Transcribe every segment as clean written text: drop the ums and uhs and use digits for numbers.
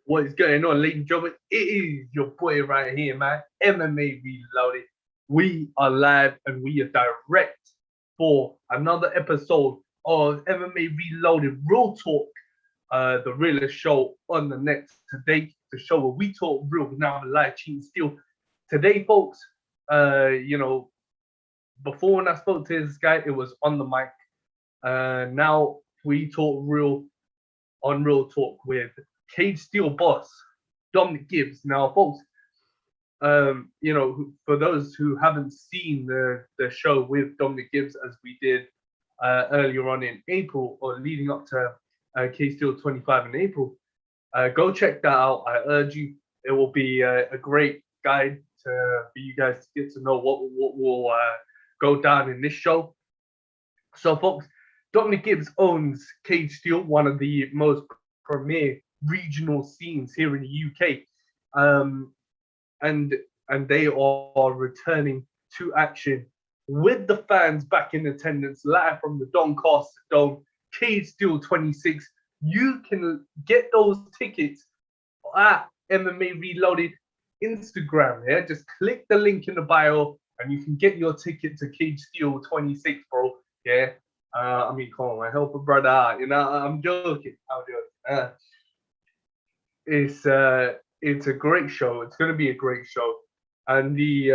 What is going on, ladies and gentlemen? It is your boy right here, man. MMA Reloaded. We are live and we are direct for another episode of MMA Reloaded Real Talk, the realest show on the net today. The show where we talk real, now live, cheating, steal. Today, folks, before when I spoke to this guy, it was on the mic. Now we talk real on Real Talk with Cage Steel boss Dominic Gibbs. Now, folks, for those who haven't seen the show with Dominic Gibbs as we did earlier on in April or leading up to Cage Steel 25 in April, go check that out. I urge you. It will be a great guide for you guys to get to know what will go down in this show. So, folks, Dominic Gibbs owns Cage Steel, one of the most premier regional scenes here in the UK, and they are returning to action with the fans back in attendance, live from the Doncaster Dome, Cage Steel 26. You can get those tickets at MMA Reloaded Instagram. Yeah, just click the link in the bio, and you can get your ticket to Cage Steel 26, bro. Yeah. Come on, man, help a brother out. I'm joking. It's a great show. It's going to be a great show, and the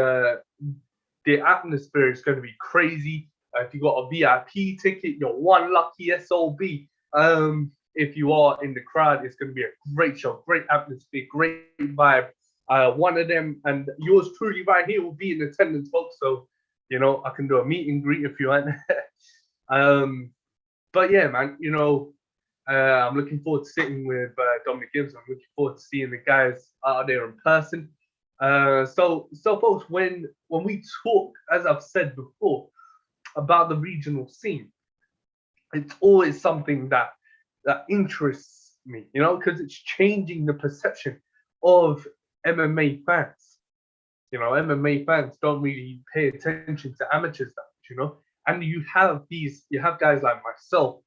atmosphere is going to be crazy. If you got a VIP ticket, you're one lucky SOB. If you are in the crowd, it's going to be a great show, great atmosphere, great vibe. One of them and yours truly right here will be in attendance, folks. So I can do a meet and greet if you want. But yeah, man, I'm looking forward to sitting with Dominic Gibbs. I'm looking forward to seeing the guys out there in person. So folks, when we talk, as I've said before, about the regional scene, it's always something that interests me, because it's changing the perception of MMA fans. MMA fans don't really pay attention to amateurs that much, and you have guys like myself,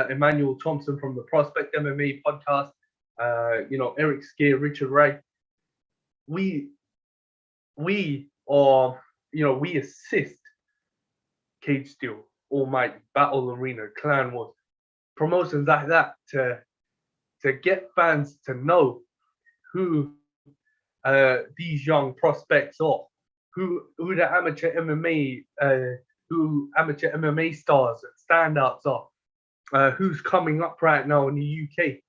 Emmanuel Thompson from the Prospect MMA podcast, Eric Skier, Richard Wright. We are, we assist Cage Steel, Almighty, Battle Arena, Clan Wars, promotions like that to get fans to know who these young prospects are, who the amateur MMA stars and standouts are, who's coming up right now in the UK.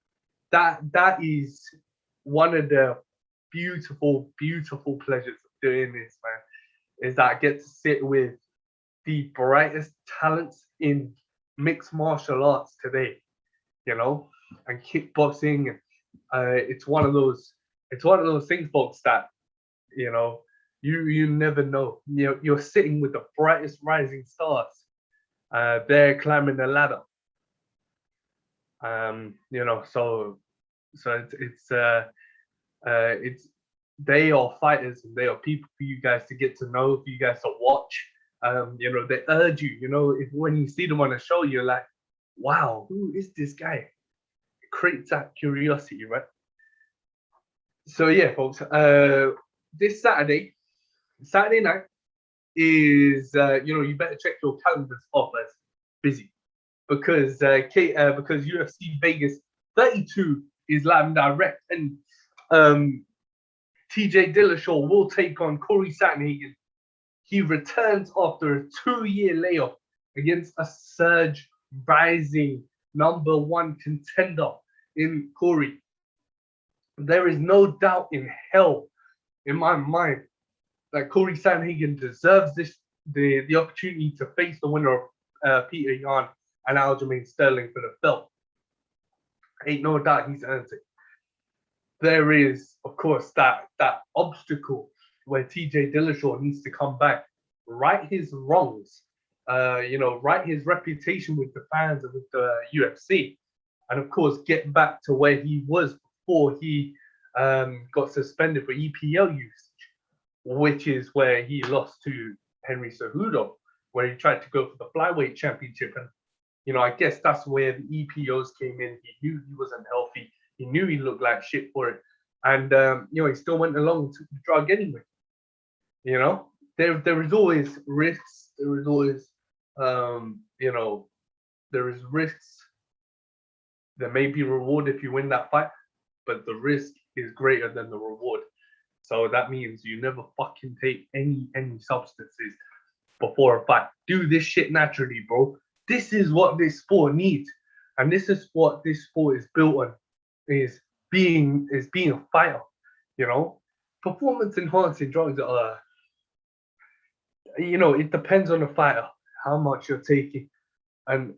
That is one of the beautiful pleasures of doing this, man, is that I get to sit with the brightest talents in mixed martial arts today, and kickboxing. It's one of those things, folks, that you never know. You're sitting with the brightest rising stars. They're climbing the ladder. So it's they are fighters and they are people for you guys to get to know, for you guys to watch. They urge you. If when you see them on a show, you're like, wow, who is this guy? It creates that curiosity, right? So yeah, folks. This Saturday night is you better check your calendars off as busy, because UFC Vegas 32 is live and direct, and TJ Dillashaw will take on Corey Sandhagen. He returns after a 2-year layoff against a surge rising number one contender in Corey. There is no doubt in hell in my mind that Corey Sandhagen deserves the opportunity to face the winner of Peter Yan and Aljamain Sterling for the belt. Ain't no doubt he's earned it. There is, of course, that obstacle where TJ Dillashaw needs to come back, right his wrongs, right his reputation with the fans and with the UFC, and of course get back to where he was before he got suspended for EPL usage, which is where he lost to Henry Cejudo, where he tried to go for the flyweight championship. And I guess that's where the EPOs came in. He knew he wasn't healthy. He knew he looked like shit for it, and he still went along and took the drug anyway. There is always risks. There is always there is risks. There may be reward if you win that fight, but the risk is greater than the reward. So that means you never fucking take any substances before a fight. Do this shit naturally, bro. This is what this sport needs, and this is what this sport is built on. Is being a fighter. Performance enhancing drugs are. It depends on the fighter how much you're taking, and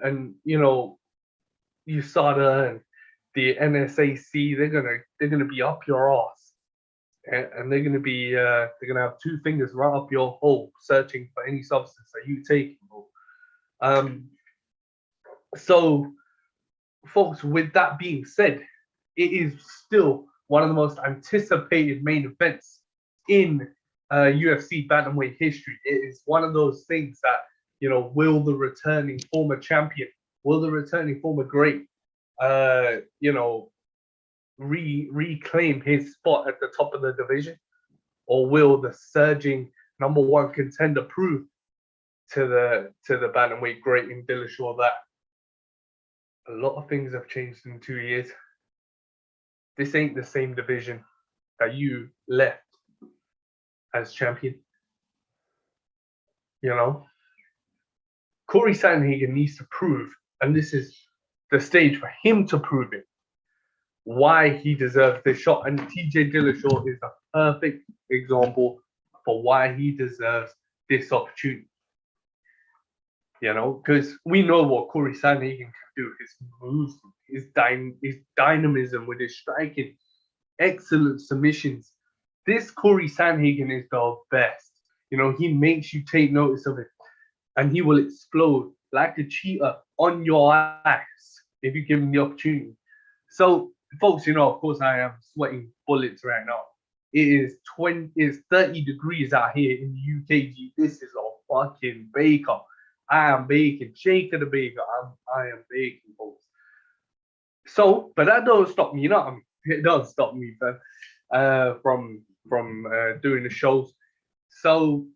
USADA and the NSAC, they're gonna be up your ass, and they're gonna have two fingers right up your hole searching for any substance that you take. So, folks, with that being said, it is still one of the most anticipated main events in UFC bantamweight history. It is one of those things that will the returning former champion, will the returning former great, reclaim his spot at the top of the division, or will the surging number one contender prove to the bantamweight great in Dillashaw that a lot of things have changed in 2 years? This ain't the same division that you left as champion. Corey Sandhagen needs to prove, and this is the stage for him to prove it, why he deserves this shot. And TJ Dillashaw is a perfect example for why he deserves this opportunity. Because we know what Corey Sandhagen can do. His moves, his dynamism with his striking, excellent submissions. This Corey Sandhagen is the best. He makes you take notice of it, and he will explode like a cheetah on your ass if you give him the opportunity. So, folks, of course, I am sweating bullets right now. It is 30 degrees out here in the UKG. This is a fucking baker. I am baking. Shaker the baker. I am baking, folks. So, but that don't stop me. It does stop me, from doing the shows. So,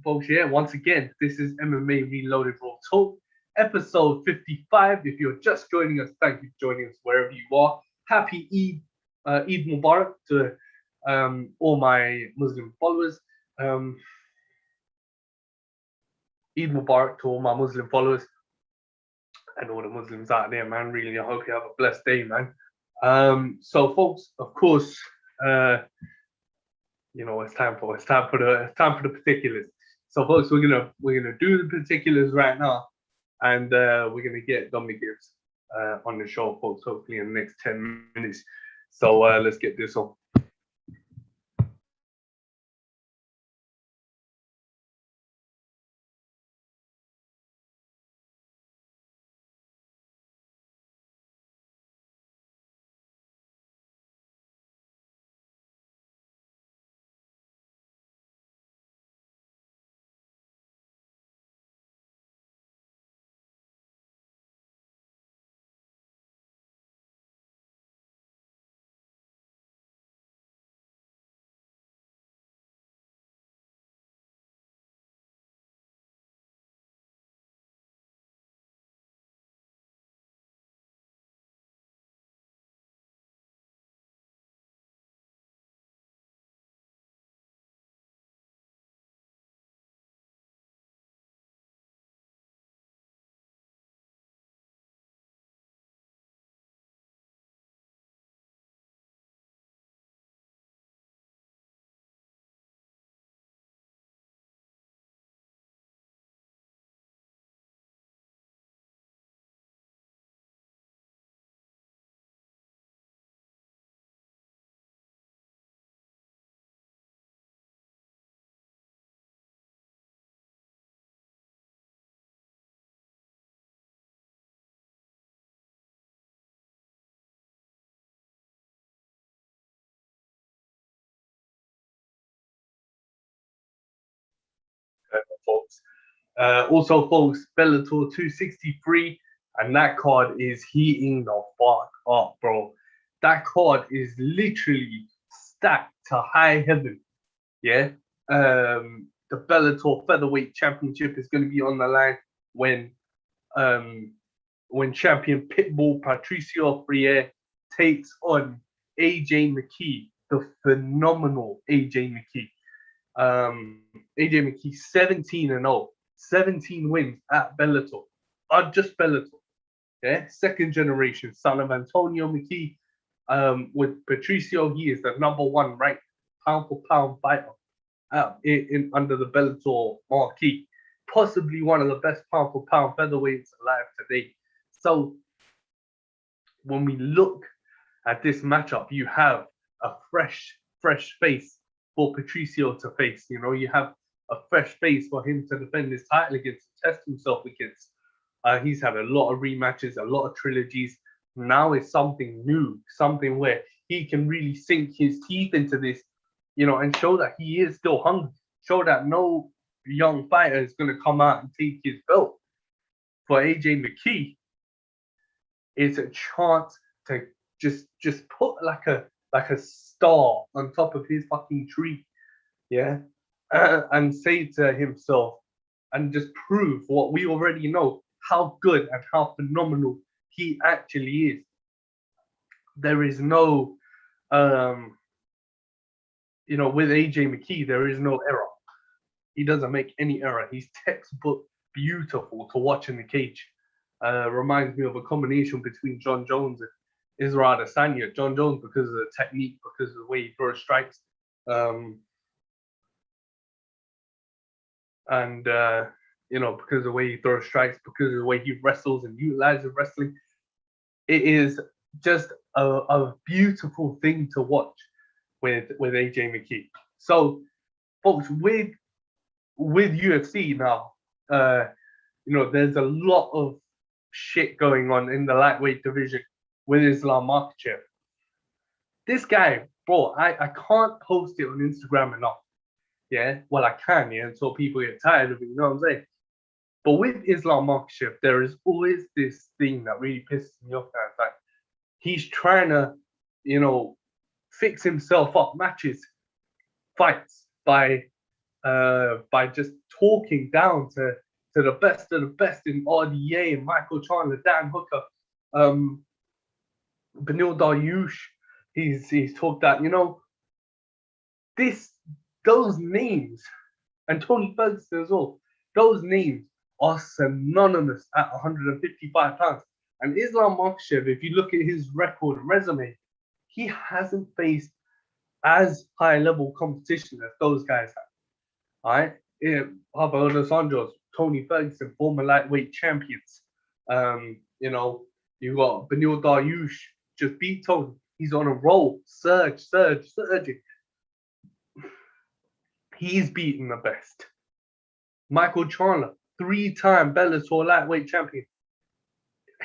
folks, once again, this is MMA Reloaded Raw Talk, episode 55. If you're just joining us, thank you for joining us wherever you are. Happy Eid Mubarak to all my Muslim followers. Eid Mubarak to all my Muslim followers and all the Muslims out there, man. Really, I hope you have a blessed day, man. So, folks, of course, it's time for the particulars. So, folks, we're gonna do the particulars right now, and we're gonna get Dominic Gibbs on the show, folks. Hopefully in the next 10 minutes. So let's get this on. Folks. Also, folks, Bellator 263, and that card is heating the fuck up, bro. That card is literally stacked to high heaven. Yeah. The Bellator Featherweight Championship is going to be on the line when champion Pitbull Patricio Freire takes on AJ McKee, the phenomenal AJ McKee. AJ McKee 17-0, 17 wins at Bellator, just Bellator. Yeah, second generation son of Antonio McKee. With Patricio, he is the #1 ranked pound for pound fighter under the Bellator marquee, possibly one of the best pound for pound featherweights alive today. So when we look at this matchup, you have a fresh face for Patricio to face. You know, you have a fresh face for him to defend his title against, test himself against. He's had a lot of rematches, a lot of trilogies. Now it's something new, something where he can really sink his teeth into this, you know, and show that he is still hungry. Show that no young fighter is going to come out and take his belt. For AJ McKee, it's a chance to just put like a star on top of his fucking tree, yeah, and say to himself and just prove what we already know, how good and how phenomenal he actually is. There is no, you know, with AJ McKee, there is no error. He doesn't make any error. He's textbook beautiful to watch in the cage. Reminds me of a combination between John Jones and Israel Adesanya. John Jones because of the technique, because of the way he throws strikes, you know, because of the way he throws strikes, because of the way he wrestles and utilizes wrestling. It is just a beautiful thing to watch with AJ McKee. So, folks, with UFC now, you know, there's a lot of shit going on in the lightweight division with Islam Makhachev. This guy, bro, I can't post it on Instagram enough. Yeah, well, I can, yeah, until people get tired of it, you know what I'm saying? But with Islam Makhachev, there is always this thing that really pisses me off. Like, he's trying to, you know, fix himself up matches, fights by just talking down to the best of the best in RDA and Michael Chandler, Dan Hooker, Benil Dariush. He's talked that, you know, those names, and Tony Ferguson as well, those names are synonymous at 155 pounds. And Islam Makhachev, if you look at his record and resume, he hasn't faced as high level competition as those guys have. All right, Pablo Dos Anjos, Tony Ferguson, former lightweight champions. You know, you got Benil Dariush just beat Tony. He's on a roll, surging. He's beaten the best. Michael Chandler, 3-time Bellator lightweight champion.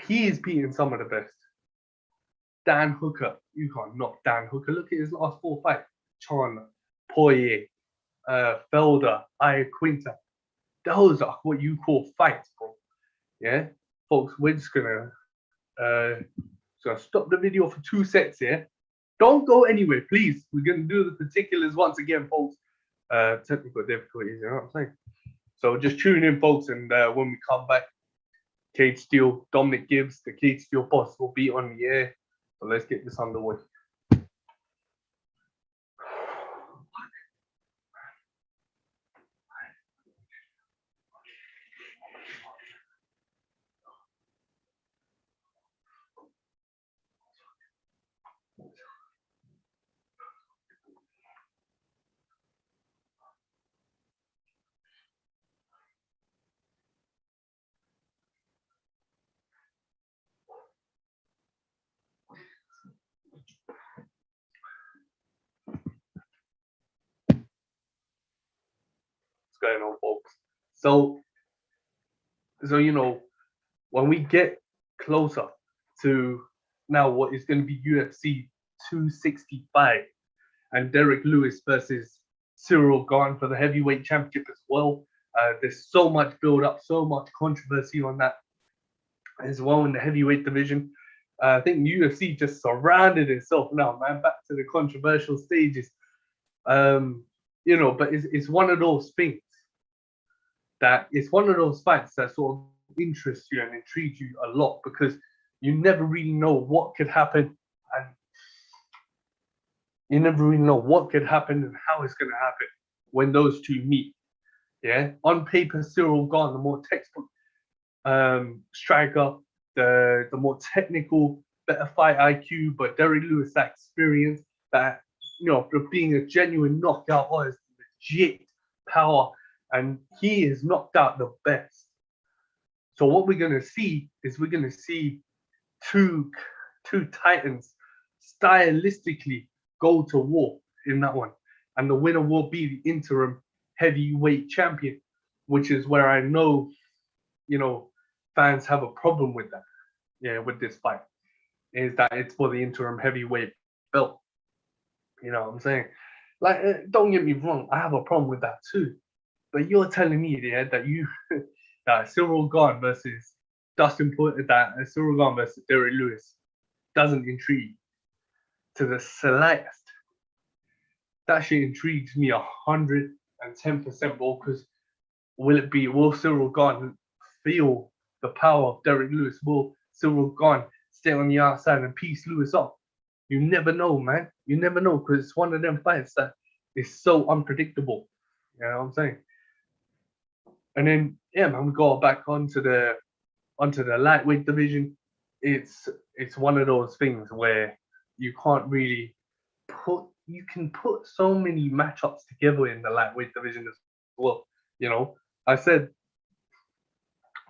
He's beaten some of the best. Dan Hooker, you can't knock Dan Hooker. Look at his last 4 fights. Chandler, Poirier, Felder, Iaquinta. Those are what you call fights, bro. Yeah, folks, we're just gonna stop the video for 2 seconds here. Don't go anywhere, please. We're gonna do the particulars once again, folks. Technical difficulties, you know what I'm saying? So just tune in, folks, and when we come back, Cage Steel, Dominic Gibbs, the Cage Steel boss, will be on the air. So let's get this underway. Going on, folks. So you know, when we get closer to now what is going to be UFC 265 and Derek Lewis versus Cyril Gane for the heavyweight championship as well, there's so much build up, so much controversy on that as well in the heavyweight division. I think UFC just surrounded itself now, man. Back to the controversial stages. But it's one of those things that it's one of those fights that sort of interests you and intrigues you a lot because you never really know what could happen, and you never really know what could happen and how it's going to happen when those two meet. Yeah, on paper, Cyril Gane, the more textbook striker, the more technical, better fight IQ, but Derrick Lewis that experience, that for being a genuine knockout artist, legit power, and he has knocked out the best. So what we're gonna see is two titans stylistically go to war in that one, and the winner will be the interim heavyweight champion, which is where I know, fans have a problem with that. Yeah, with this fight, is that it's for the interim heavyweight belt. You know what I'm saying? Like, don't get me wrong, I have a problem with that too. But you're telling me, yeah, that that Cyril Gane versus Dustin Poirier, that Cyril Gane versus Derrick Lewis doesn't intrigue to the slightest. That shit intrigues me 110%, bro. Because will Cyril Gane feel the power of Derrick Lewis? Will Cyril Gane stay on the outside and piece Lewis off? You never know, man. You never know, because it's one of them fights that is so unpredictable. You know what I'm saying? And then, yeah, man, we go back onto the lightweight division. It's one of those things where you can't really you can put so many matchups together in the lightweight division as well. I said,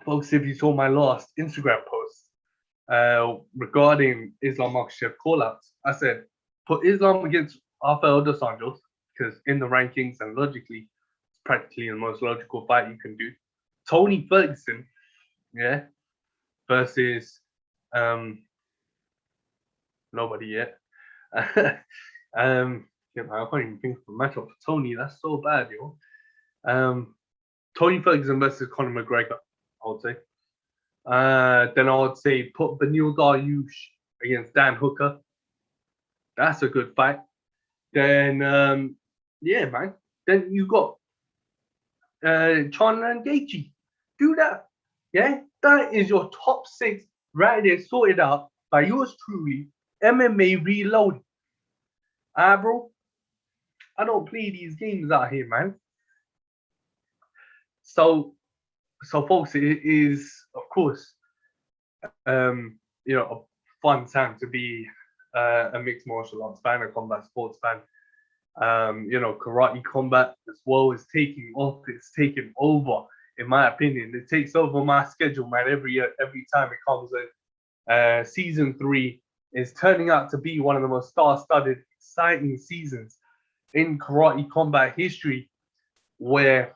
folks, if you saw my last Instagram post regarding Islam Makhachev callouts, I said, put Islam against Rafael dos Anjos, because in the rankings and logically, it's practically the most logical fight you can do. Tony Ferguson, yeah, versus nobody yet. I can't even think of a matchup for Tony. That's so bad, yo. Tony Ferguson versus Conor McGregor, I would say. Then I would say put Beneil Dariush against Dan Hooker. That's a good fight. Then, yeah, man. Then you got Chandler and Gaethje. Do that. Yeah? That is your top 6 right there, sorted out by yours truly, MMA Reloaded. Bro, I don't play these games out here, man. So folks, it is, of course, a fun time to be a mixed martial arts fan, a combat sports fan. Karate combat as well is taking off. It's taking over, in my opinion. It takes over my schedule, man, every year, every time it comes in. Season 3 is turning out to be one of the most star-studded, exciting seasons in karate combat history, where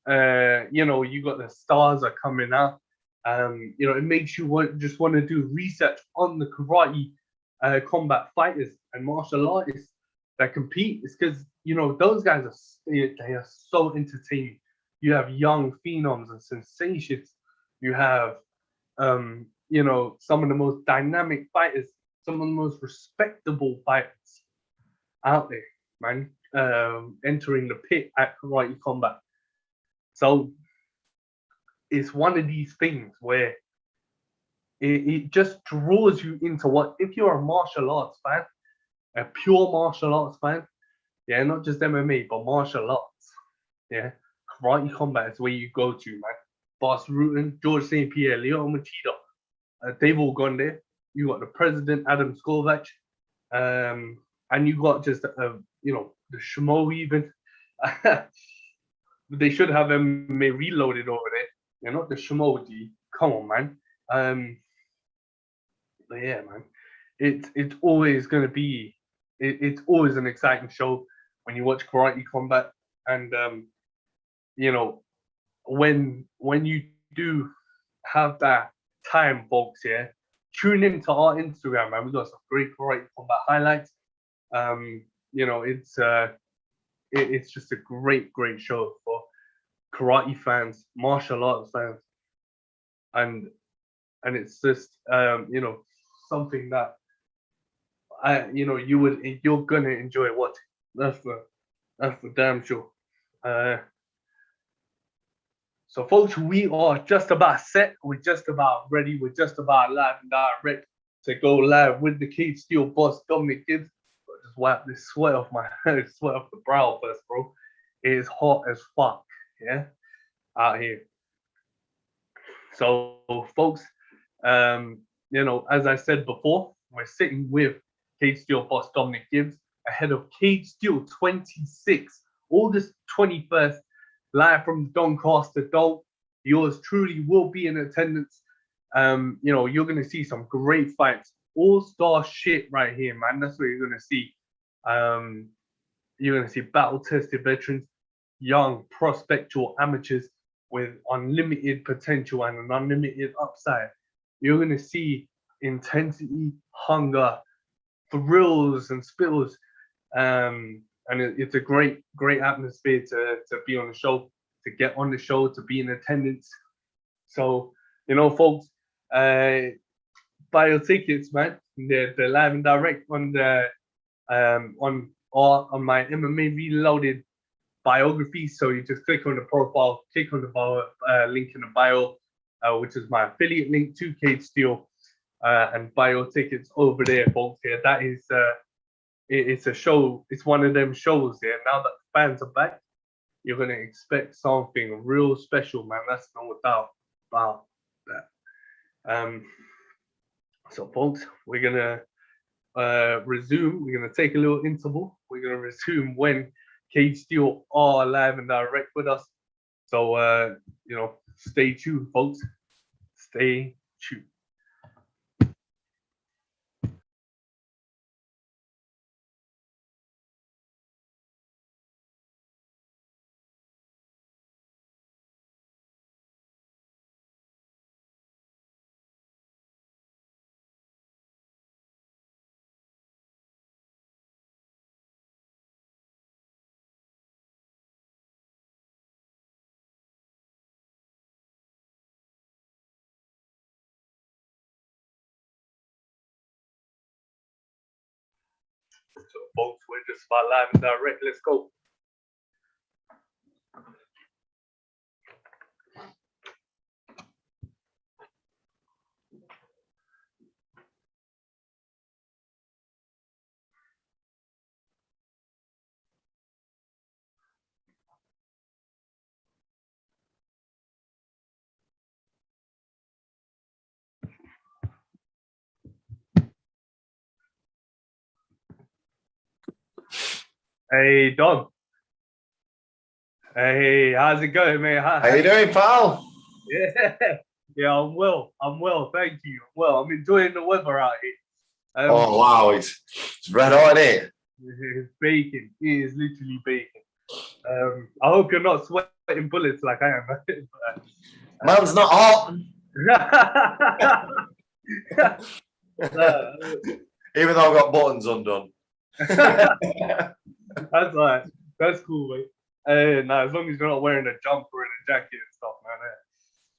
you got the stars are coming out. It makes you want to do research on the karate combat fighters and martial artists that compete. It's because those guys are so entertaining. You have young phenoms and sensations. You have some of the most dynamic fighters, some of the most respectable fighters out there, man, entering the pit at karate combat. So it's one of these things where it just draws you into what, if you're a martial arts fan, a pure martial arts fan, yeah, not just MMA, but martial arts, yeah, karate combat is where you go to, man. Bas Rutten, George St. Pierre, Lyoto Machida, they've all gone there. You got the president, Adam Skolvach, and you got just, the Shmo even. They should have MMA Reloaded over there. They're not the Shmo G. Come on, man. But yeah, man, it's always going to be, it's always an exciting show when you watch karate combat. And when you do have that time, folks, yeah, tune into our Instagram, man. We got some great karate combat highlights. It's just a great show for karate fans, martial arts fans, and it's just something that you're gonna enjoy watching. That's for damn sure. So, folks, we are just about set. We're just about ready. We're just about live and direct to go live with the Cage Steel boss, Dominic Gibbs. I'll just wipe this sweat off my sweat off the brow first, bro. It is hot as fuck, yeah, out here. So, folks, as I said before, we're sitting with Cage Steel boss Dominic Gibbs ahead of Cage Steel 26, August 21st, live from Doncaster Dome. Yours truly will be in attendance. You're gonna see some great fights, all-star shit right here, man. That's what you're gonna see. You're gonna see battle-tested veterans, young prospectual amateurs with unlimited potential and an unlimited upside. You're gonna see intensity, hunger, thrills and spills, and it's a great atmosphere to be on the show, to get on the show, to be in attendance. So, folks, buy your tickets, man. They're live and direct on the on my MMA Reloaded biography. So you just click on the profile, click on the bio, link in the bio, which is my affiliate link to Cage Steel, and buy your tickets over there, folks. Yeah, that is it's a show. It's one of them shows. Yeah, now that the fans are back, you're gonna expect something real special, man. That's no doubt about that. So, folks, we're gonna resume. We're gonna take a little interval. We're gonna resume when Cage Steel are live and direct with us. So, stay tuned, folks. Stay tuned. So, folks, we're just about live and direct. Let's go. Hey, Dom. Hey, how's it going, man? How you doing, pal? Yeah, I'm well. Thank you. I'm enjoying the weather out here. Oh wow, it's red hot, isn't it? It's baking. It is literally baking. I hope you're not sweating bullets like I am. Man's not hot. Even though I've got buttons undone. That's all right. That's cool, mate. As long as you're not wearing a jumper and a jacket and stuff, man.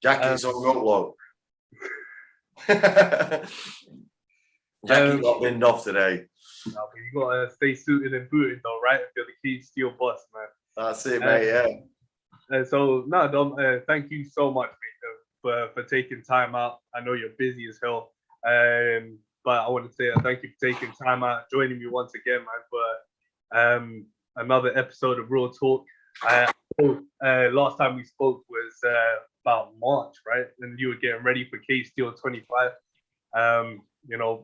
Jacket's hung up low. Jackie got binned off today. No, but you gotta stay suited and booted though, right? If you're the Cage Steel boss, man. That's it, mate. Yeah. Dom, thank you so much, mate, for taking time out. I know you're busy as hell, but I want to say thank you for taking time out, joining me once again, man, for another episode of Real Talk. Last time we spoke was about March, right? And you were getting ready for Cage Steel 25.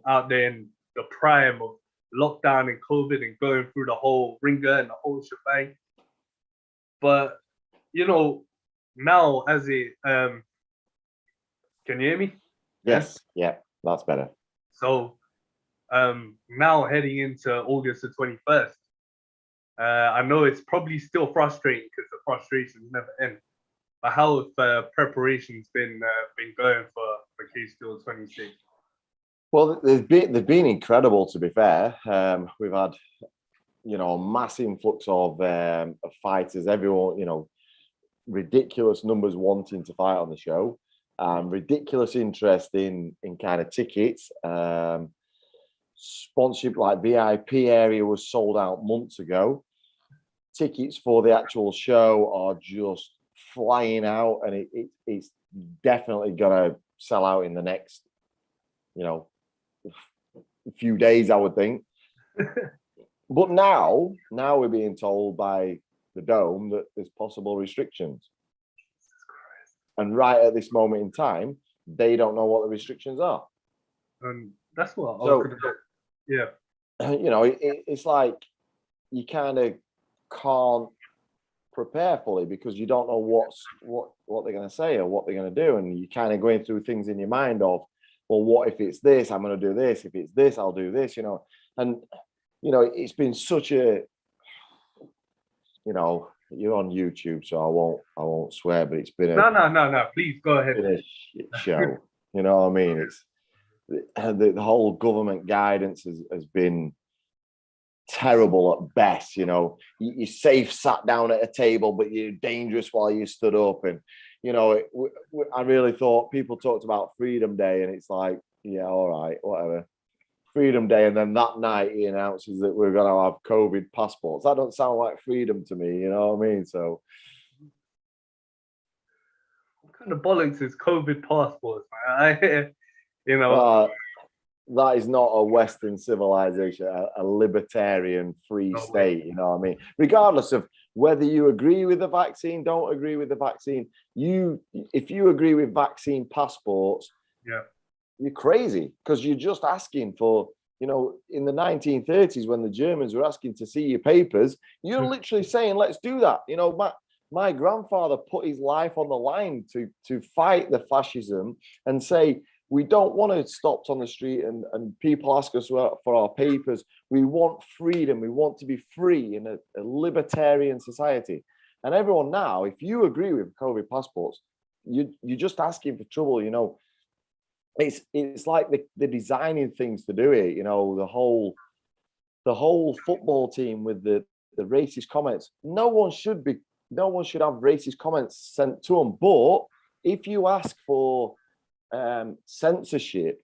Out there in the prime of lockdown and COVID and going through the whole ringer and the whole shebang. But now as it can you hear me? Yes, yeah, that's better. So now heading into August the 21st, I know it's probably still frustrating because the frustrations never end. But how have preparations been going for Cage Steel 26? Well, they've been incredible, to be fair. We've had, a massive influx of fighters. Everyone, ridiculous numbers wanting to fight on the show. ridiculous interest in kind of tickets. Sponsorship like VIP area was sold out months ago. Tickets for the actual show are just flying out, and it's definitely gonna sell out in the next, few days, I would think. But now we're being told by the Dome that there's possible restrictions. And right at this moment in time, they don't know what the restrictions are. And that's what I So, could have. Yeah. It's like you kind of can't prepare fully because you don't know what they're going to say or what they're going to do, and you're kind of going through things in your mind of, well, what if it's this? I'm going to do this. If it's this, I'll do this. And it's been such a, you're on YouTube, so I won't swear, but it's been no. Please go ahead. Been a shit show. You know what I mean? It's the whole government guidance has been terrible at best. You're safe sat down at a table, but you're dangerous while you stood up. And I really thought people talked about Freedom Day, and it's like, yeah, all right, whatever. Freedom Day, and then that night he announces that we're going to have COVID passports. That don't sound like freedom to me, you know what I mean? So, what kind of bollocks is COVID passports, man? that is not a Western civilization, a libertarian free state, you know what I mean? Regardless of whether you agree with the vaccine, don't agree with the vaccine, if you agree with vaccine passports, yeah, you're crazy, because you're just asking for, in the 1930s when the Germans were asking to see your papers, you're literally saying, let's do that. My grandfather put his life on the line to fight the fascism and say, we don't want to stop on the street and people ask us for our papers. We want freedom. We want to be free in a libertarian society. And everyone now, if you agree with COVID passports, you're just asking for trouble, It's like they're designing things to do it, the whole football team with the racist comments. No one should have racist comments sent to them. But if you ask for censorship,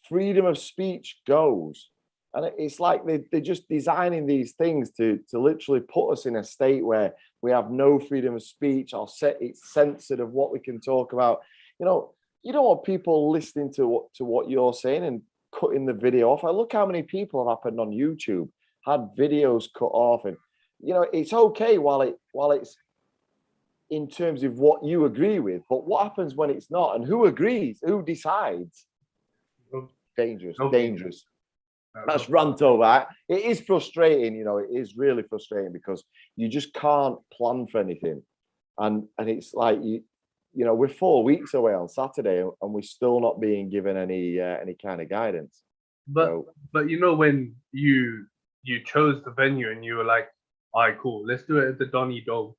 freedom of speech goes. And it's like they're just designing these things to literally put us in a state where we have no freedom of speech, or it's censored of what we can talk about. You don't want people listening to what you're saying and cutting the video off. Look how many people have happened on YouTube, had videos cut off, and it's okay while it's in terms of what you agree with, but what happens when it's not, and who agrees, who decides? Dangerous. That's rant over. It is frustrating, it is really frustrating, because you just can't plan for anything, and it's like we're 4 weeks away on Saturday, and we're still not being given any kind of guidance. But when you chose the venue and you were like, all right, cool, let's do it at the Donny Dome.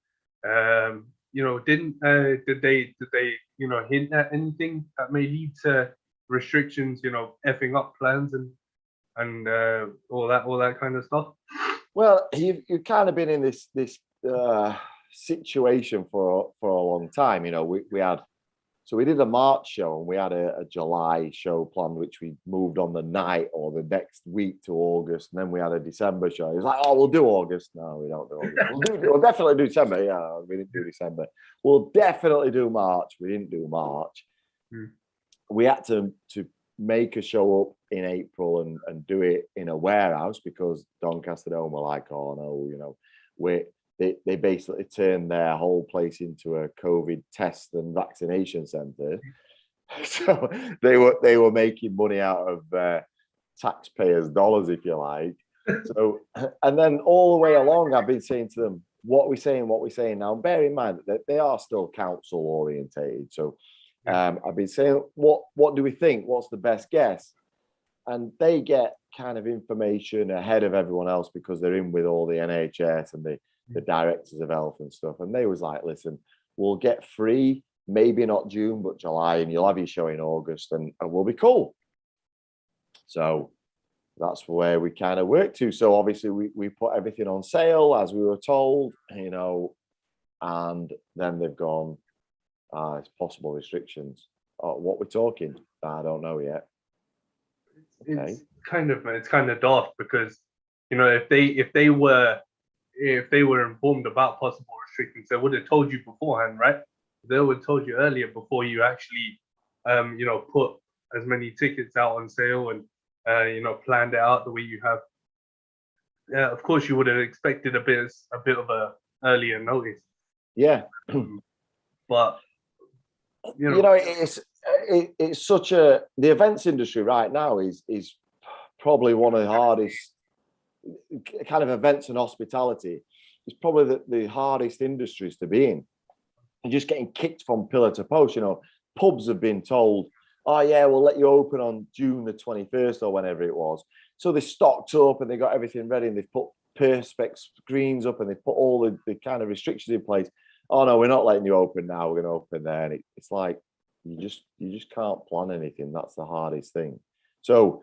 Did they hint at anything that may lead to restrictions, effing up plans and all that kind of stuff? Well, you've kind of been in this situation for a long time. We did a March show, and we had a July show planned, which we moved on the night or the next week to August, and then we had a December show. It was like, oh, we'll do August. No, we don't do August. We'll definitely do December. Yeah, we didn't do December. We'll definitely do March. We didn't do March. We had to make a show up in April and do it in a warehouse, because Doncaster Dome were like, oh no, they basically turned their whole place into a COVID test and vaccination center. So they were making money out of taxpayers' dollars, if you like. So, and then all the way along, I've been saying to them, what we're saying now. Bear in mind that they are still council orientated. So I've been saying, what do we think? What's the best guess? And they get kind of information ahead of everyone else, because they're in with all the NHS and the directors of health and stuff. And they was like, listen, we'll get free, maybe not June, but July, and you'll have your show in August, and we'll be cool. So that's where we kind of work to. So obviously we put everything on sale as we were told, and then they've gone, it's possible restrictions. what we're talking? I don't know yet. It's kind of daft because, you know, if they were informed about possible restrictions, they would have told you beforehand, right? They would have told you earlier before you actually, you know, put as many tickets out on sale and, you know, planned it out the way you have. Yeah, of course, you would have expected a bit of a earlier notice. Yeah, but you know, it's such the events industry right now is probably one of the hardest kind of events, and hospitality is probably the hardest industries to be in. And just getting kicked from pillar to post. You know, pubs have been told, oh yeah, we'll let you open on June the 21st or whenever it was. So they stocked up and they got everything ready and they've put perspex screens up and they put all the kind of restrictions in place. Oh no, we're not letting you open now. We're going to open there. And it's like, you just can't plan anything. That's the hardest thing. So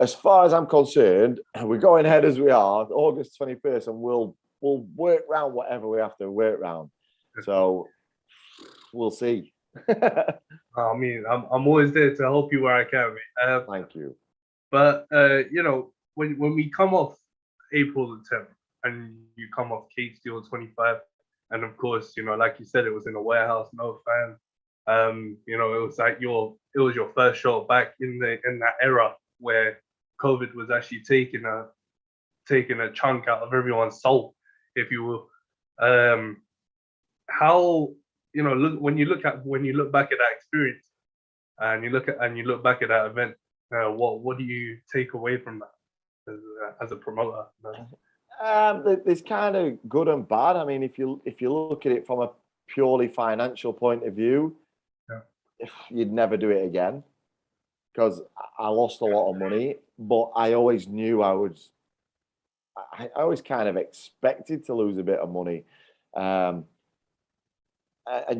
as far as I'm concerned, we're going ahead as we are, August 21st, and we'll work around whatever we have to work around. So we'll see. I mean, I'm always there to help you where I can, mate. Thank you. But you know, when we come off April the 10th and you come off Cape Steel 25, and of course, you know, like you said, it was in a warehouse, no fans. You know, it was like it was your first show back in that era where COVID was actually taking a chunk out of everyone's soul, if you will. How, you know, when you look back at that experience and you look back at that event, what do you take away from that as a promoter? There's kind of good and bad. I mean, if you look at it from a purely financial point of view, you'd never do it again, because I lost a lot of money, but I always knew I always kind of expected to lose a bit of money. And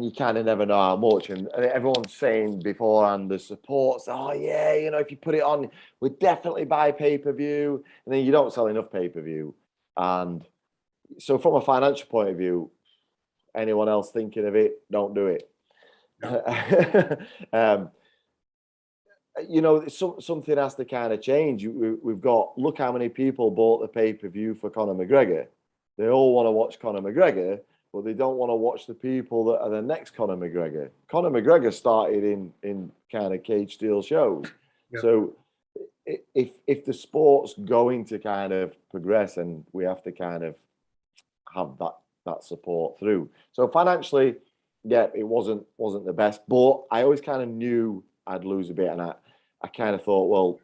you kind of never know how much. And everyone's saying beforehand, the supports, oh yeah, you know, if you put it on, we'd definitely buy pay-per-view. And then you don't sell enough pay-per-view. And so from a financial point of view, anyone else thinking of it, don't do it. You know, something has to kind of change. We've got, look how many people bought the pay-per-view for Conor McGregor. They all want to watch Conor McGregor, but they don't want to watch the people that are the next Conor McGregor. Conor McGregor started in kind of cage steel shows. Yeah. So if the sport's going to kind of progress, and we have to kind of have that support through. So financially, yeah, it wasn't the best, but I always kind of knew I'd lose a bit, and I kind of thought, well,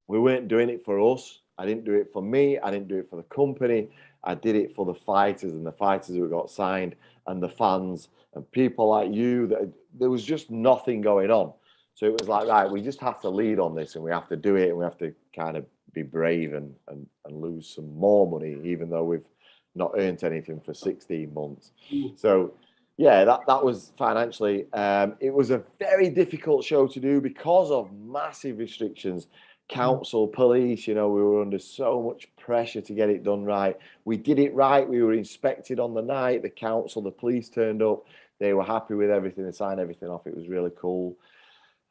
we weren't doing it for us. I didn't do it for me. I didn't do it for the company. I did it for the fighters and the fighters who got signed and the fans and people like you. That there was just nothing going on. So it was like, right, we just have to lead on this, and we have to do it, and we have to kind of be brave and lose some more money, even though we've not earned anything for 16 months. So yeah, that was financially. It was a very difficult show to do because of massive restrictions. Council, police, you know, we were under so much pressure to get it done right. We did it right. We were inspected on the night. The council, the police turned up. They were happy with everything. They signed everything off. It was really cool.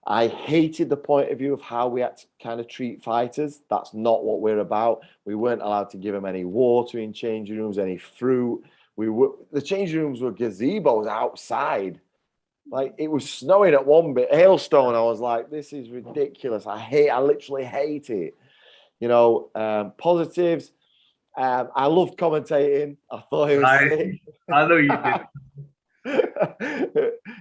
I hated the point of view of how we had to kind of treat fighters. That's not what we're about. We weren't allowed to give them any water in changing rooms, any fruit. The changing rooms were gazebos outside. Like, it was snowing at one bit, hailstone. I was like, this is ridiculous. I literally hate it. You know, positives. I loved commentating. I thought it was sick. I know you did.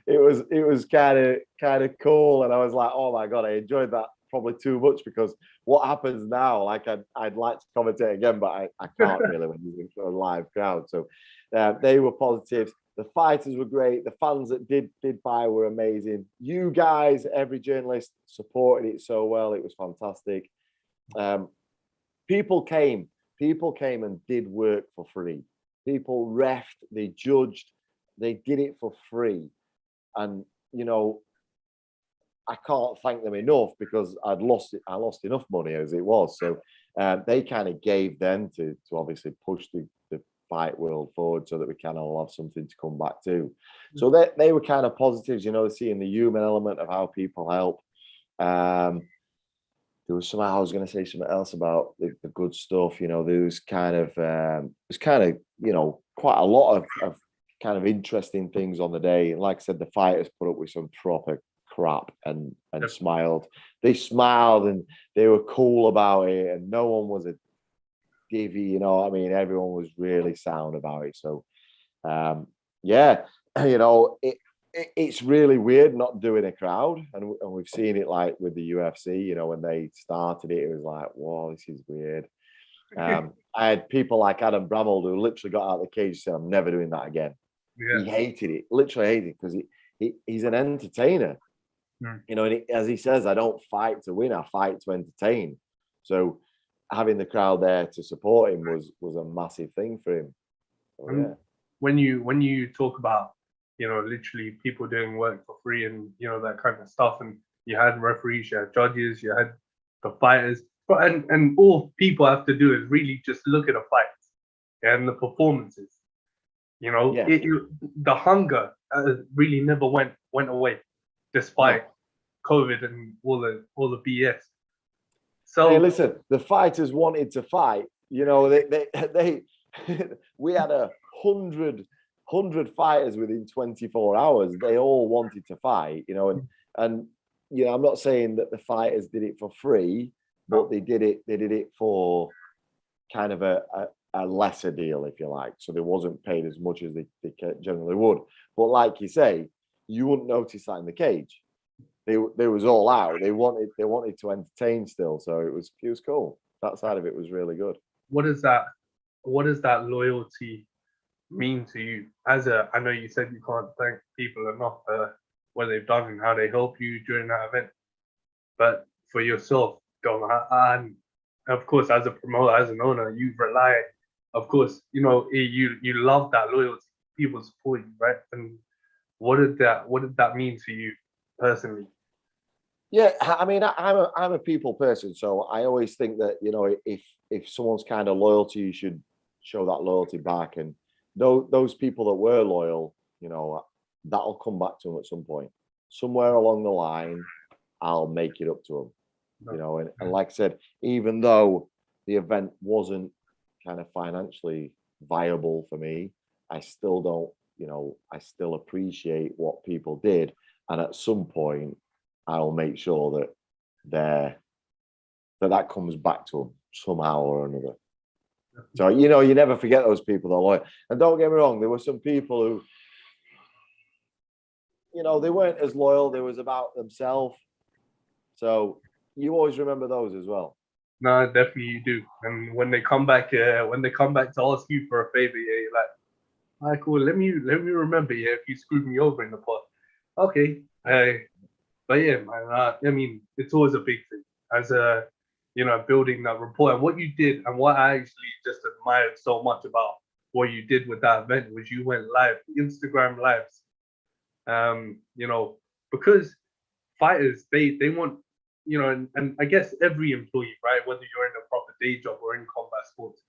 It was kind of cool, and I was like, oh my God, I enjoyed that probably too much, because what happens now, like I'd like to commentate again, but I can't really when you're in a live crowd. So they were positives. The fighters were great. The fans that did buy were amazing. You guys, every journalist supported it so well. It was fantastic. People came and did work for free. People reffed, they judged, they did it for free. And, you know, I can't thank them enough, because I lost enough money as it was. So they kind of gave them to obviously push the fight world forward so that we kind of all have something to come back to. So they were kind of positives, you know, seeing the human element of how people help. There was somehow I was going to say something else about the good stuff. You know, there was kind of you know, quite a lot of kind of interesting things on the day. And like I said, the fighters put up with some proper crap and smiled. They smiled and they were cool about it, and no one was a divvy. You know, I mean, everyone was really sound about it. So, yeah, you know, it's really weird not doing a crowd, and we've seen it like with the UFC. You know, when they started it, it was like, whoa, this is weird. I had people like Adam Bramall who literally got out of the cage and said, I'm never doing that again. Yeah. He hated it, literally hated it, because he's an entertainer. You know, and as he says, I don't fight to win, I fight to entertain. So having the crowd there to support him was a massive thing for him. So, yeah. When you talk about, you know, literally people doing work for free and, you know, that kind of stuff, and you had referees, you had judges, you had the fighters, and all people have to do is really just look at the fights and the performances. You know, the hunger really never went away, despite COVID and all the BS. So hey, listen, the fighters wanted to fight. You know, they we had 100 fighters within 24 hours. They all wanted to fight. You know, and you know, I'm not saying that the fighters did it for free, but they did it for kind of a lesser deal, if you like. So they wasn't paid as much as they generally would. But like you say, you wouldn't notice that in the cage. They was all out. They wanted to entertain still. So it was cool. That side of it was really good. What does that loyalty mean to you? I know you said you can't thank people enough for what they've done and how they help you during that event. But for yourself, Dom, and of course, as a promoter, as an owner, you rely, of course, you know, you love that loyalty. People support you, right? And what did that mean to you personally? Yeah, I mean, I'm a people person, so I always think that, you know, if someone's kind of loyal to you, you should show that loyalty back. And those people that were loyal, you know, that'll come back to them at some point. Somewhere along the line, I'll make it up to them. You know, and like I said, even though the event wasn't kind of financially viable for me, I still don't, you know, I still appreciate what people did. And at some point, I'll make sure that that comes back to them somehow or another. So, you know, you never forget those people that are loyal. And don't get me wrong, there were some people who, you know, they weren't as loyal. They was about themselves. So you always remember those as well. No, definitely you do. And when they come back to ask you for a favor, yeah, you're like, all right, cool. Let me remember, yeah, if you screwed me over in the past. Okay. But yeah, man, I mean, it's always a big thing as you know, building that rapport. And what you did, and what I actually just admired so much about what you did with that event was you went live, Instagram lives. You know, because fighters, they want, you know, and I guess every employee, right, whether you're in a proper day job or in combat sports,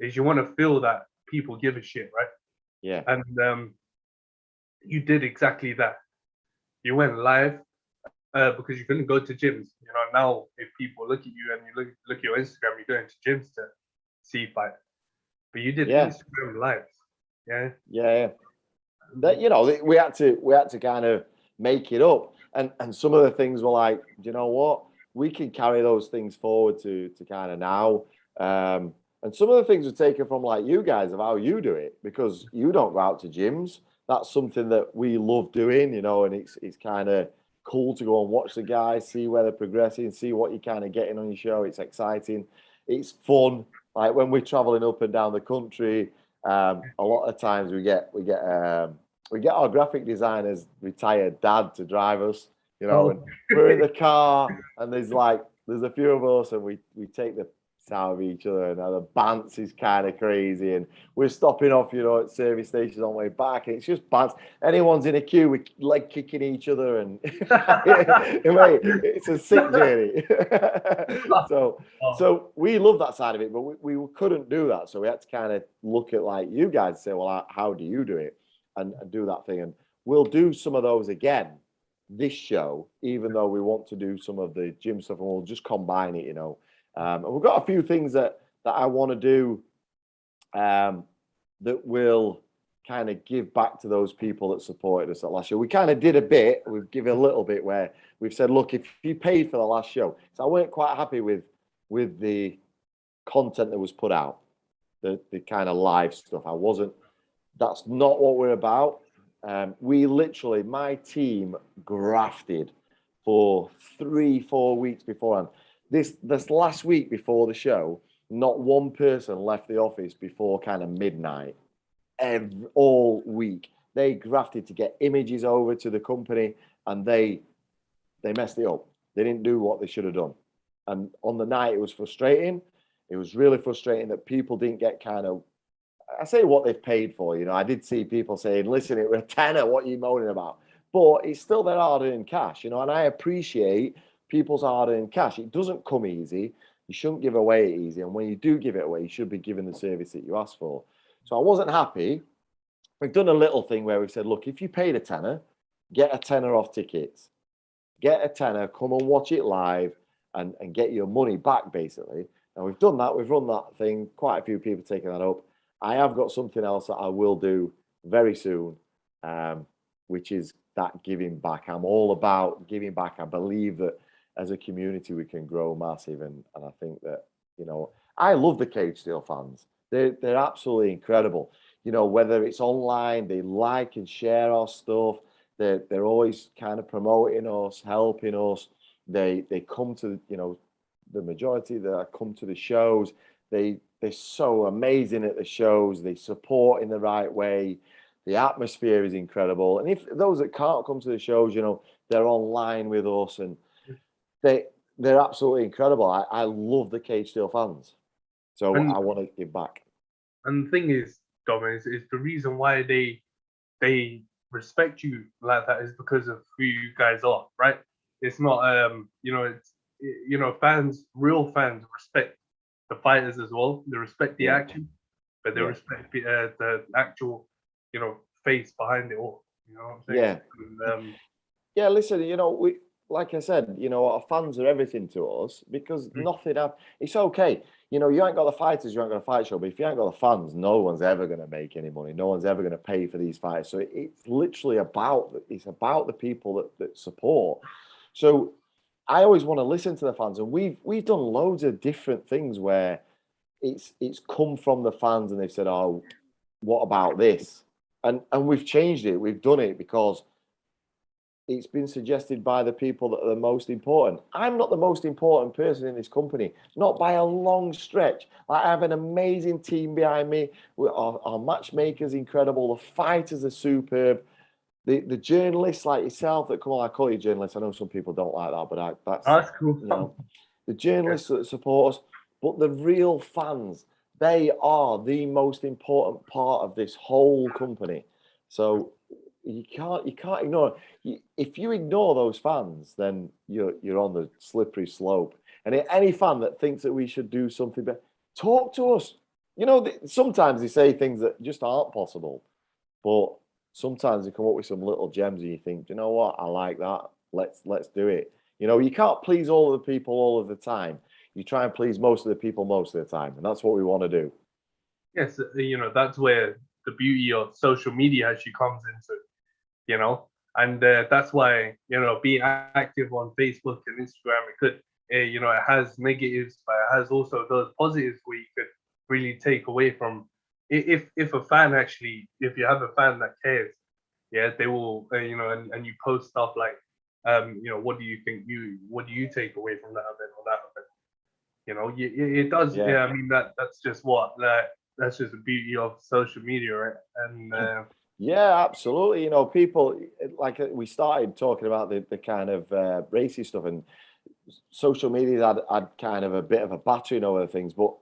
is you want to feel that people give a shit, right? Yeah. And you did exactly that. You went live because you couldn't go to gyms. You know, now if people look at you and you look at your Instagram, you're going to gyms to see fight. But you did Instagram lives. Yeah. Yeah. That, you know, we had to kind of make it up. And some of the things were like, do you know what? We can carry those things forward to kind of now. And some of the things were taken from like you guys of how you do it, because you don't go out to gyms. That's something that we love doing, you know, and it's kind of cool to go and watch the guys, see where they're progressing, see what you're kind of getting on your show. It's exciting. It's fun. Like when we're traveling up and down the country, a lot of times we get our graphic designers, retired dad, to drive us, you know, and we're in the car and there's a few of us and we take the out of each other, and the bants is kind of crazy, and we're stopping off, at service stations on the way back, and it's just bants. Anyone's in a queue, we're leg kicking each other, and mate, it's a sick journey. So we love that side of it, but we couldn't do that, so we had to kind of look at like you guys and say, well, how do you do it, and do that thing, and we'll do some of those again this show, even though we want to do some of the gym stuff, and we'll just combine it, and we've got a few things that I want to do that will kind of give back to those people that supported us at last show. We kind of did a bit, we've given a little bit where we've said, look, if you paid for the last show, so I weren't quite happy with the content that was put out, the kind of live stuff. That's not what we're about. We literally, my team grafted for 3-4 weeks beforehand. This last week before the show, not one person left the office before kind of midnight. All week they grafted to get images over to the company, and they messed it up. They didn't do what they should have done, and on the night it was frustrating. It was really frustrating that people didn't get kind of, I say, what they've paid for. I did see people saying, listen, it was a tenner, what are you moaning about? But it's still their hard-earned cash, and I appreciate people's hard-earned cash. It doesn't come easy. You shouldn't give away easy, and when you do give it away, you should be given the service that you asked for. So I wasn't happy. We've done a little thing where we've said, look, if you paid a tenner, get a tenner off tickets. Get a tenner, come and watch it live, and get your money back, basically. And we've done that. We've run that thing. Quite a few people taking that up. I have got something else that I will do very soon, which is that giving back. I'm all about giving back. I believe that as a community, we can grow massive. And I think that, I love the Cage Steel fans. They're absolutely incredible. Whether it's online, they like and share our stuff. They're always kind of promoting us, helping us. They come to, the majority that come to the shows. They're so amazing at the shows. They support in the right way. The atmosphere is incredible. And if those that can't come to the shows, they're online with us, and they're absolutely incredible. I love the Cage Steel fans. So I want to give back. And the thing is, Dominic, is the reason why they respect you like that is because of who you guys are, right? It's not fans, real fans respect the fighters as well. They respect the action, but they respect the actual, face behind it all. You know what I'm saying? Yeah. Listen, we, like I said, our fans are everything to us, because nothing it's okay. You ain't got the fighters, you ain't got a fight show, but if you ain't got the fans, no one's ever going to make any money. No one's ever going to pay for these fights. So it's literally about the people that support. So I always want to listen to the fans, and we've done loads of different things where it's come from the fans, and they've said, oh, what about this? And we've changed it. We've done it because it's been suggested by the people that are the most important. I'm not the most important person in this company, not by a long stretch. I have an amazing team behind me. Our matchmaker's incredible. The fighters are superb. The journalists like yourself that come on, I call you journalists. I know some people don't like that, but that's cool. The journalists that support us, but the real fans, they are the most important part of this whole company. So you can't ignore it. If you ignore those fans, then you're on the slippery slope. And any fan that thinks that we should do something better, talk to us. Sometimes they say things that just aren't possible, but sometimes they come up with some little gems, and you think, you know what, I like that. Let's do it. You can't please all of the people all of the time. You try and please most of the people most of the time, and that's what we want to do. Yes, that's where the beauty of social media actually comes into. And that's why, being active on Facebook and Instagram, it has negatives, but it has also those positives where you could really take away from. If a fan actually, if you have a fan that cares, they will, and you post stuff like, what do you take away from that event or that event? It does. Yeah, I mean that's just that's just the beauty of social media, right? And yeah, absolutely. People, like we started talking about the kind of racy stuff, and social media had kind of a bit of a battering over things, but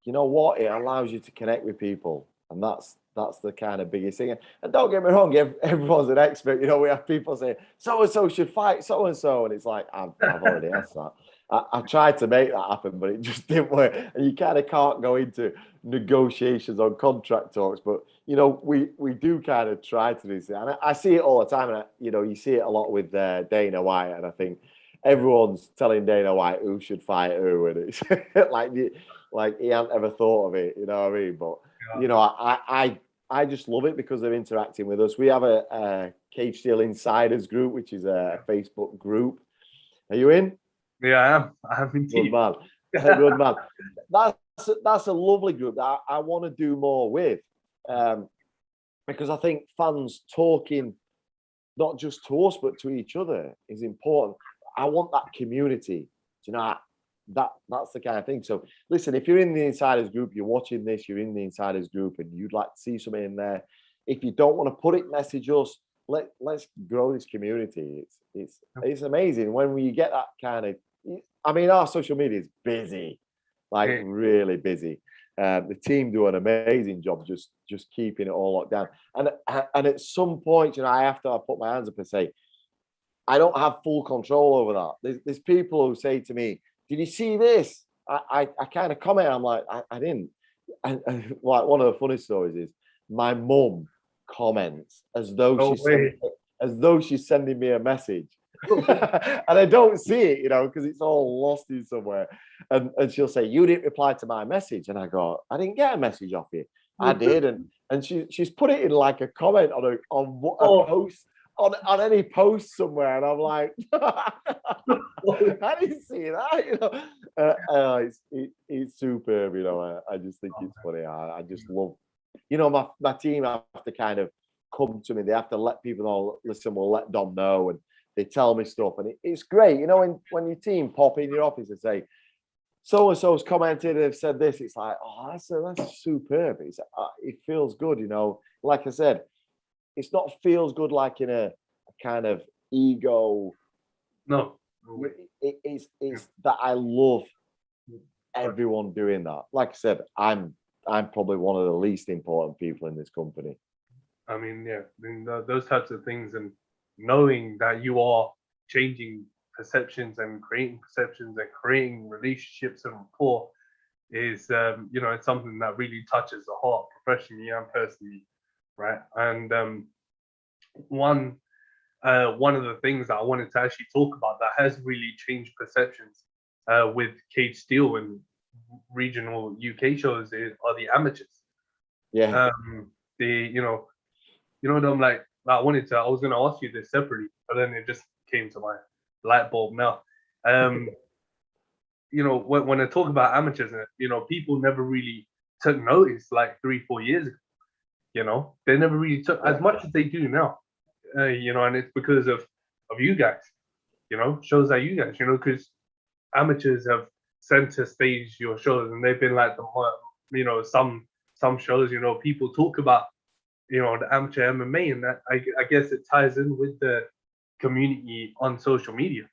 you know what? It allows you to connect with people, and that's the kind of biggest thing. And don't get me wrong, everyone's an expert. You know, we have people say so and so should fight so and so, and it's like I've already asked that. I've tried to make that happen, but it just didn't work. And you kind of can't go into negotiations on contract talks. But you know, we do kind of try to do this, and I see it all the time. And you know, you see it a lot with Dana White, and I think everyone's telling Dana White who should fight who, and it's like he hadn't ever thought of it. You know what I mean? But you know, I just love it because they're interacting with us. We have a Cage Steel Insiders group, which is a Facebook group. Are you in? Yeah, I am. I have indeed. Good man. Good man. That's a lovely group that I want to do more with, because I think fans talking not just to us but to each other is important. I want that community. You know, that's the kind of thing. So listen, if you're in the Insiders group, you're watching this, you're in the Insiders group, and you'd like to see something in there. If you don't want to put it, message us. Let's grow this community. It's amazing when you get that kind of. I mean, our social media is busy, like really busy. The team do an amazing job just keeping it all locked down. And at some point, you know, I have to put my hands up and say, I don't have full control over that. There's people who say to me, "Did you see this?" I kind of comment. I'm like, I didn't. And like one of the funny stories is my mum comments as though she's sending me a message. And I don't see it, you know, because it's all lost in somewhere. And she'll say, "You didn't reply to my message," and I go, "I didn't get a message off you." I did, and she's put it in like a comment on a post on any post somewhere, and I'm like, I didn't see that, you know. It's superb, you know. I just think it's funny. I just love, you know, my team have to kind of come to me. They have to let people know. Listen, we'll let Dom know, and they tell me stuff, and it's great, you know. When your team pop in your office and say, "So and so's commented, they've said this," it's like, oh, that's superb. It feels good, you know. Like I said, it's not feels good like in a kind of ego. No, it's that I love everyone doing that. Like I said, I'm probably one of the least important people in this company. I mean, yeah, I mean, those types of things, and knowing that you are changing perceptions and creating relationships and rapport is, you know, it's something that really touches the heart, professionally and personally, right? And one of the things that I wanted to actually talk about that has really changed perceptions with Cage Steel and regional UK shows are the amateurs. Yeah. You know, I'm like, I was going to ask you this separately, but then it just came to my light bulb now. You know, when I talk about amateurs, you know, people never really took notice like 3-4 years ago. You know, they never really took as much as they do now. You know, and it's because of you guys. You know, shows like you guys. You know, because amateurs have center stage your shows, and they've been like you know, some shows. You know, people talk about, you know, the amateur MMA, and that I guess it ties in with the community on social media,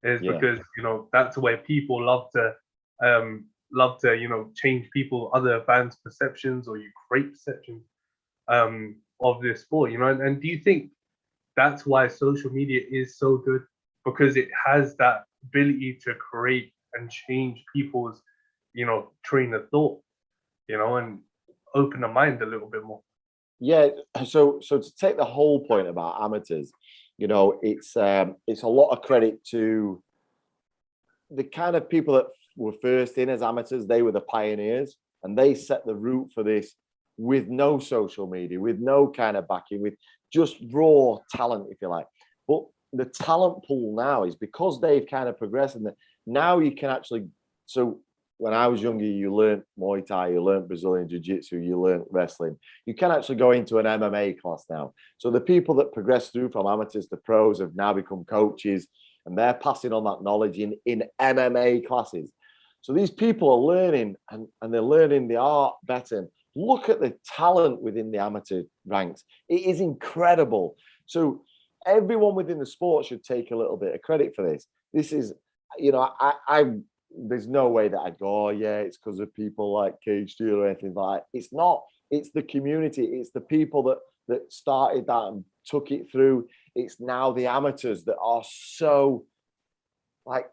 is because, you know, that's where people love to you know, change other fans' perceptions, or you create perceptions of this sport, you know. And do you think that's why social media is so good, because it has that ability to create and change people's, you know, train of thought, you know, and open the mind a little bit more? Yeah, so to take the whole point about amateurs, you know, it's a lot of credit to the kind of people that were first in as amateurs. They were the pioneers, and they set the route for this with no social media, with no kind of backing, with just raw talent, if you like. But the talent pool now is because they've kind of progressed, and now you can actually. So when I was younger, you learned Muay Thai, you learned Brazilian Jiu-Jitsu, you learned wrestling. You can actually go into an MMA class now. So the people that progress through from amateurs to pros have now become coaches, and they're passing on that knowledge in MMA classes. So these people are learning, and they're learning the art better. Look at the talent within the amateur ranks. It is incredible. So everyone within the sport should take a little bit of credit for this. This is I there's no way that I'd go, oh yeah, it's because of people like Cage Steel or anything like that. It's not. It's the community. It's the people that started that and took it through. It's now the amateurs that are so like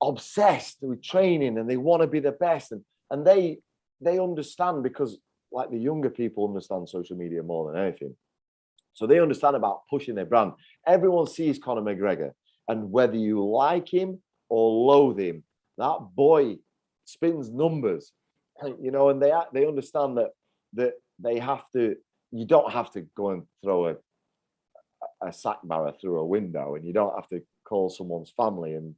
obsessed with training and they want to be the best, and they understand, because like the younger people understand social media more than anything. So they understand about pushing their brand. Everyone sees Conor McGregor, and whether you like him or loathe him, that boy spins numbers, and they understand that they have to. You don't have to go and throw a sack barrier through a window, and you don't have to call someone's family and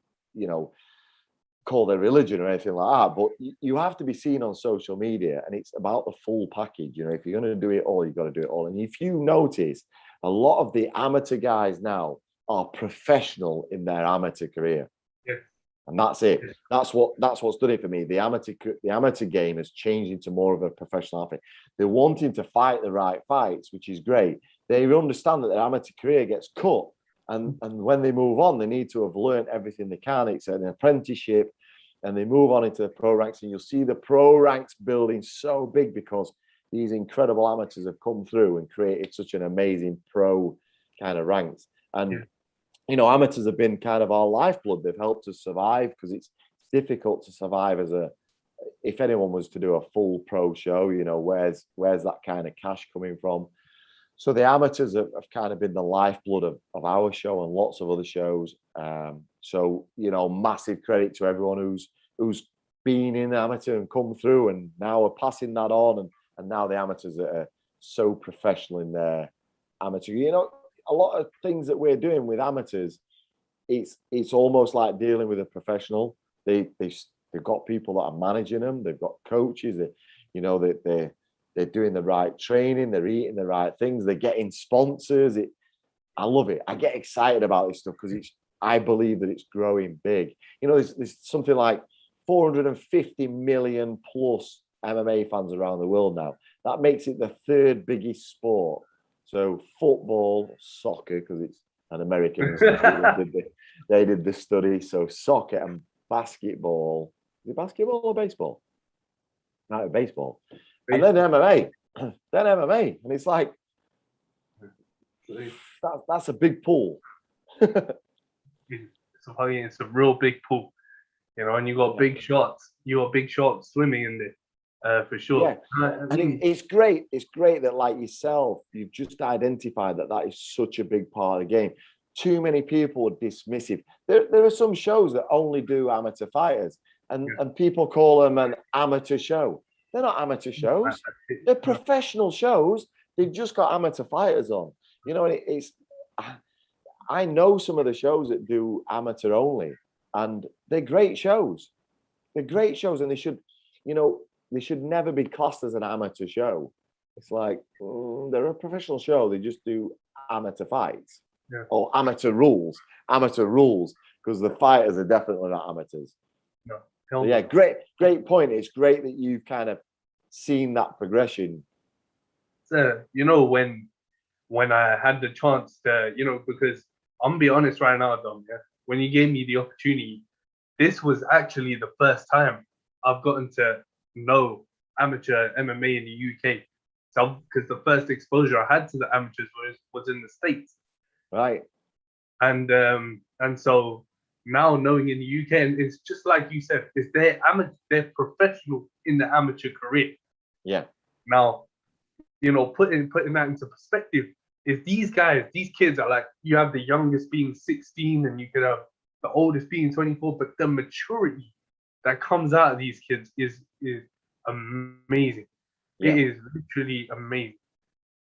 call their religion or anything like that. But you have to be seen on social media, and it's about the full package. If you're going to do it all, you've got to do it all. And if you notice, a lot of the amateur guys now are professional in their amateur career. Yeah. And that's it. That's what's done it for me. The amateur game has changed into more of a professional outfit. They're wanting to fight the right fights, which is great. They understand that their amateur career gets cut, and when they move on, they need to have learned everything they can. It's an apprenticeship, and they move on into the pro ranks, and you'll see the pro ranks building so big because these incredible amateurs have come through and created such an amazing pro kind of ranks. And amateurs have been kind of our lifeblood. They've helped us survive, because it's difficult to survive if anyone was to do a full pro show, where's that kind of cash coming from? So the amateurs have kind of been the lifeblood of our show and lots of other shows. So, massive credit to everyone who's been in amateur and come through, and now are passing that on. And now the amateurs that are so professional in their amateur, a lot of things that we're doing with amateurs, it's almost like dealing with a professional. They've got people that are managing them. They've got coaches. They're doing the right training. They're eating the right things. They're getting sponsors. I love it. I get excited about this stuff because I believe that it's growing big. There's something like 450 million plus MMA fans around the world now. That makes it the third biggest sport. So football, soccer, because it's an American institute, they did the study. So soccer and basketball. Is it basketball or baseball? No, baseball. And then MMA. And it's like, that's a big pool. It's a real big pool, and you got big shots. You got big shots swimming in there, for sure. Yeah. And it's great. It's great that, like yourself, you've just identified that is such a big part of the game. Too many people are dismissive. There are some shows that only do amateur fighters, and people call them an amateur show. They're not amateur shows. They're professional shows. They've just got amateur fighters on. I know some of the shows that do amateur only, and they're great shows. They're great shows, and they should never be classed as an amateur show. It's like, they're a professional show. They just do amateur fights or amateur rules, because the fighters are definitely not amateurs. No. So great point. It's great that you've kind of seen that progression. So, when I had the chance to, because I'm gonna be honest right now, Dom, when you gave me the opportunity, this was actually the first time I've gotten to know amateur MMA in the UK. So, because the first exposure I had to the amateurs was in the States. Right. And so now knowing in the UK, and it's just like you said, is they're professional in the amateur career. Yeah. Now, putting that into perspective, is these kids are like, you have the youngest being 16 and you could have the oldest being 24, but the maturity that comes out of these kids is amazing. Yeah. It is literally amazing.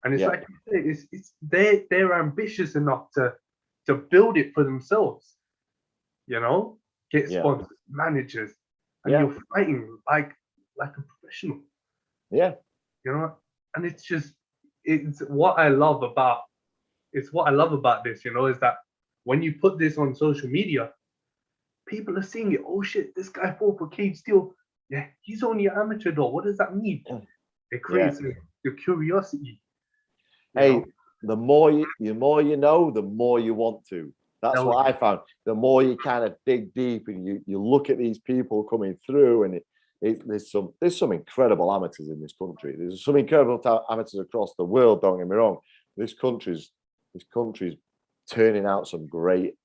And it's like you say, they're ambitious enough to build it for themselves. Get sponsors, managers, and you're fighting like a professional. Yeah. And it's what I love about this, is that when you put this on social media, people are seeing it. Oh shit, this guy fought for Cage Steel. Yeah, he's only an amateur though. What does that mean? It creates your curiosity. The more you know, the more you want to. That's what I found. The more you kind of dig deep and you look at these people coming through, and there's some incredible amateurs in this country. There's some incredible amateurs across the world. Don't get me wrong. This country's turning out some great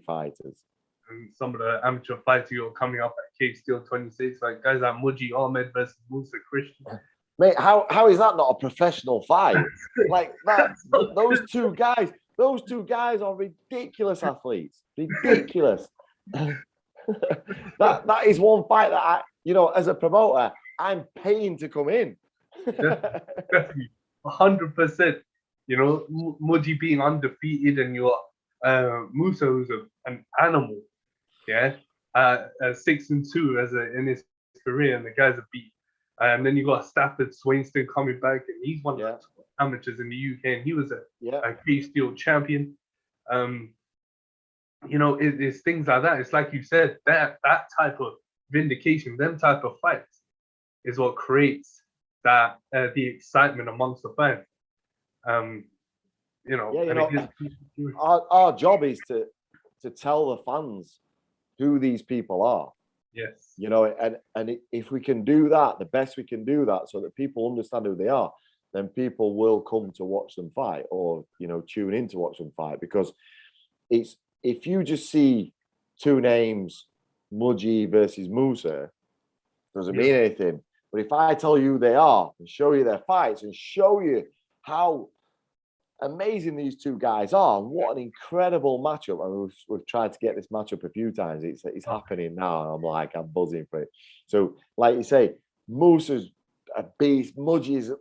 fighters. And some of the amateur fights you're coming up at Cave Steel 26, like guys like Muji Ahmed versus Musa Christian. Mate, how is that not a professional fight? Like that, those two guys are ridiculous athletes. Ridiculous. that is one fight that I, as a promoter, I'm paying to come in. Definitely, 100%. Muji being undefeated, and you're Musa, who's an animal. Yeah, 6-2 in his career, and the guys are beat. And then you got Stafford Swainston coming back, and he's one of the amateurs in the UK, and he was a Cave Steel champion. It's things like that. It's like you said, that type of vindication, them type of fights, is what creates that the excitement amongst the fans. Our job is to tell the fans who these people are. Yes. And if we can do that, the best we can do that, so that people understand who they are, then people will come to watch them fight, or tune in to watch them fight. Because if you just see two names, Muji versus Musa, doesn't mean anything. But if I tell you who they are and show you their fights and show you how amazing these two guys are, and what an incredible matchup. I mean, we've tried to get this matchup a few times. It's happening now, and I'm buzzing for it. So, like you say, Musa's a beast. Muji's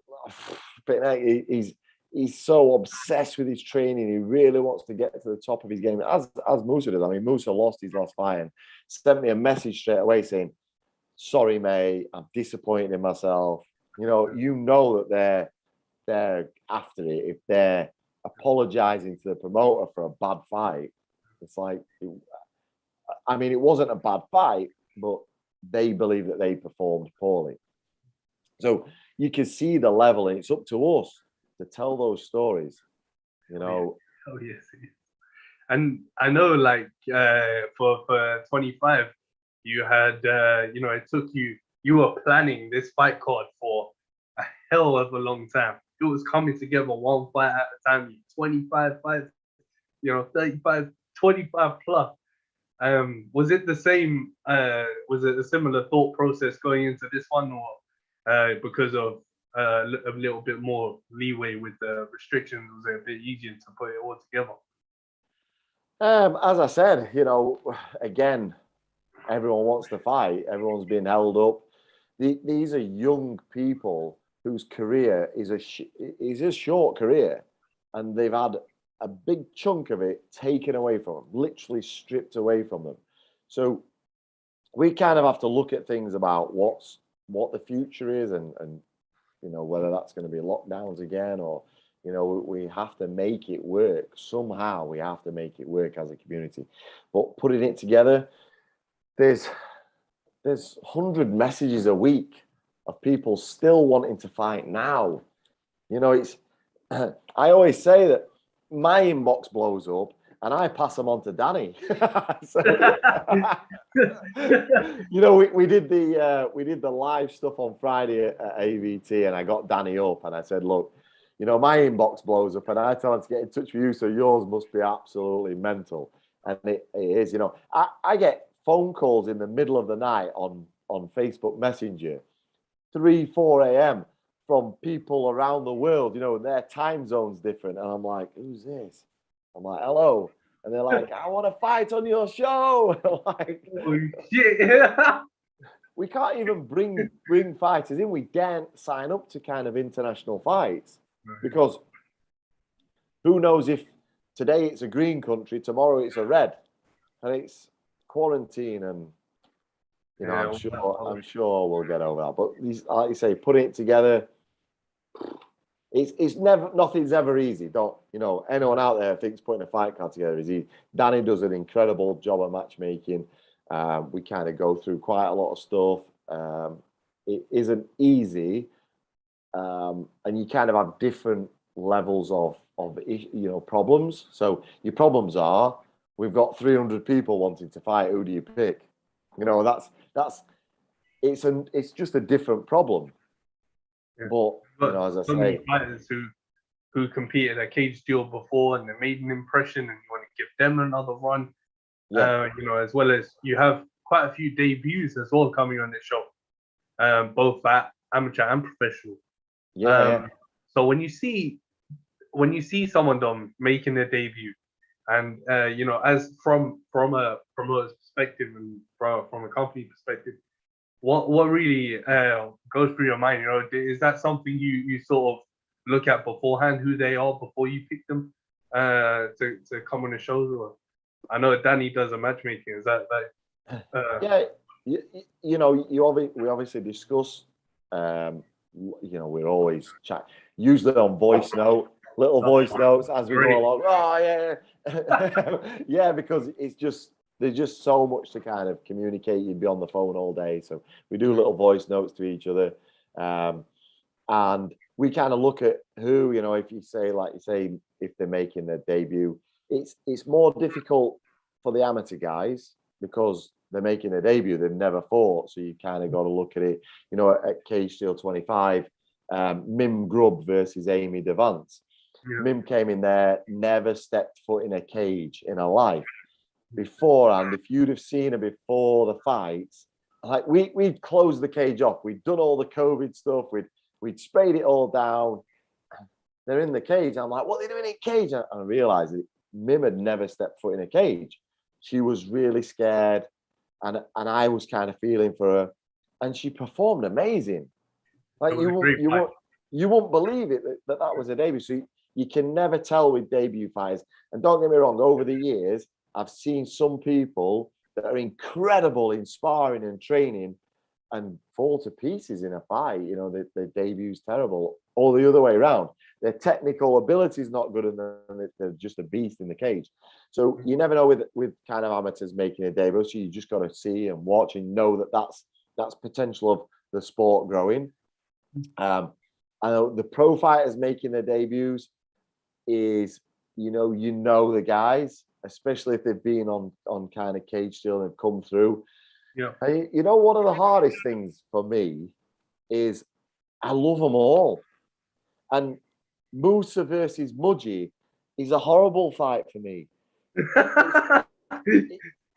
he's so obsessed with his training. He really wants to get to the top of his game, as Musa does. I mean, Musa lost his last fight and sent me a message straight away saying, "Sorry, mate, I'm disappointed in myself." That they're after it. If they're apologizing to the promoter for a bad fight, it's like, it wasn't a bad fight, but they believe that they performed poorly. So you can see the level, and it's up to us to tell those stories. Oh yes. And I know, for 25, you had it took you were planning this fight card for a hell of a long time. It was coming together one fight at a time. 25 fights, 35, 25 plus. Was it the same? Was it a similar thought process going into this one, or because of a little bit more leeway with the restrictions, was it a bit easier to put it all together? As I said, again, everyone wants to fight. Everyone's being held up. These are young people whose career is a short career, and they've had a big chunk of it taken away from them, literally stripped away from them. So we kind of have to look at things about what the future is, and whether that's going to be lockdowns again, or we have to make it work somehow. We have to make it work as a community. But putting it together, there's 100 messages a week of people still wanting to fight now. It's I always say that my inbox blows up and I pass them on to Danny. So, we did the live stuff on Friday at AVT, and I got Danny up and I said, look, my inbox blows up, and I tell him to get in touch with you, so yours must be absolutely mental. And it is. I get phone calls in the middle of the night on Facebook Messenger, 3-4 a.m. from people around the world. Their time zone's different, and I'm like, who's this? I'm like, hello. And they're like, I want to fight on your show. Like, oh, shit. We can't even bring fighters in. We daren't sign up to kind of international fights, because who knows if today it's a green country, tomorrow it's a red, and it's quarantine, and I'm sure we'll get over that. But like you say, putting it together, it's never, nothing's ever easy. Don't anyone out there thinks putting a fight card together is easy. Danny does an incredible job of matchmaking. We kind of go through quite a lot of stuff. It isn't easy, and you kind of have different levels of problems. So your problems are we've got 300 people wanting to fight. Who do you pick? You know, it's just a different problem. Yeah. But you know, as I so many say, fighters who competed at Cage Deal before and they made an impression, and you want to give them another run. yeah, You know, as well as you have quite a few debuts as well coming on this show, both at amateur and professional. yeah. So when you see someone, Dom, making their debut, and you know, as from a promoter's perspective and from a company perspective, what really goes through your mind? You know, is that something you sort of look at beforehand, who they are before you pick them to come on the shows? Or I know Danny does a matchmaking. Is that Yeah, you know, we obviously discuss. You know, we're always chat, usually on voice note, little voice notes as we go along. Oh yeah, yeah, because there's just so much to kind of communicate. You'd be on the phone all day, so we do little voice notes to each other, and we kind of look at who, you know, if you say, like you say, if they're making their debut, it's more difficult for the amateur guys because they're making their debut. They've never fought, so you kind of got to look at it. You know, at Cage Steel 25, Mim Grubb versus Amy Devance. Yeah. Mim came in there, never stepped foot in a cage in her life. Beforehand, if you'd have seen her before the fights, like we'd closed the cage off. We'd done all the COVID stuff. We'd sprayed it all down. They're in the cage. I'm like, what are they doing in a cage? And I realized that Mim had never stepped foot in a cage. She was really scared. And I was kind of feeling for her, and she performed amazing. Like you won't believe it that was a debut. So you can never tell with debut fighters. And don't get me wrong, over the years, I've seen some people that are incredible in sparring and training and fall to pieces in a fight. You know, their debut's terrible, or the other way around. Their technical ability is not good, and they're just a beast in the cage. So you never know with kind of amateurs making a debut. So you just got to see and watch and know that that's potential of the sport growing. I know the pro fighters making their debuts is, you know the guys, especially if they've been on kind of Cage Steel and have come through. Yeah. And you know, one of the hardest things for me is I love them all. And Musa versus Mudgy is a horrible fight for me.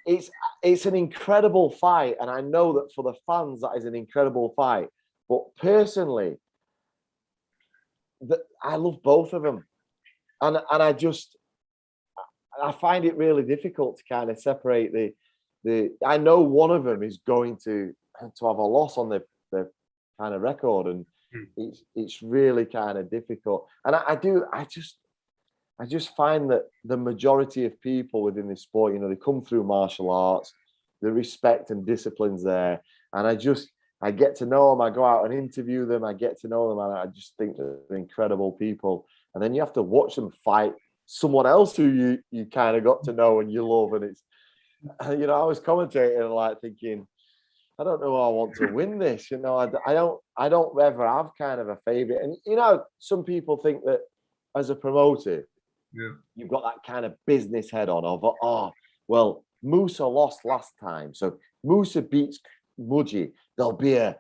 It's an incredible fight, and I know that for the fans that is an incredible fight. But personally, I love both of them, and I find it really difficult to kind of separate the. I know one of them is going to have a loss on the kind of record, and it's really kind of difficult. And I just find that the majority of people within this sport, you know, they come through martial arts, the respect and discipline's there, and I get to know them. I go out and interview them. I get to know them, and I just think they're incredible people. And then you have to watch them fight someone else who you kind of got to know and you love, and it's, you know, I was commentating and like thinking, I don't know how I want to win this. You know, I don't ever have kind of a favorite. And you know, some people think that as a promoter, you've got that kind of business head on of, oh, well, Musa lost last time, so Musa beats Mudgy. There'll be a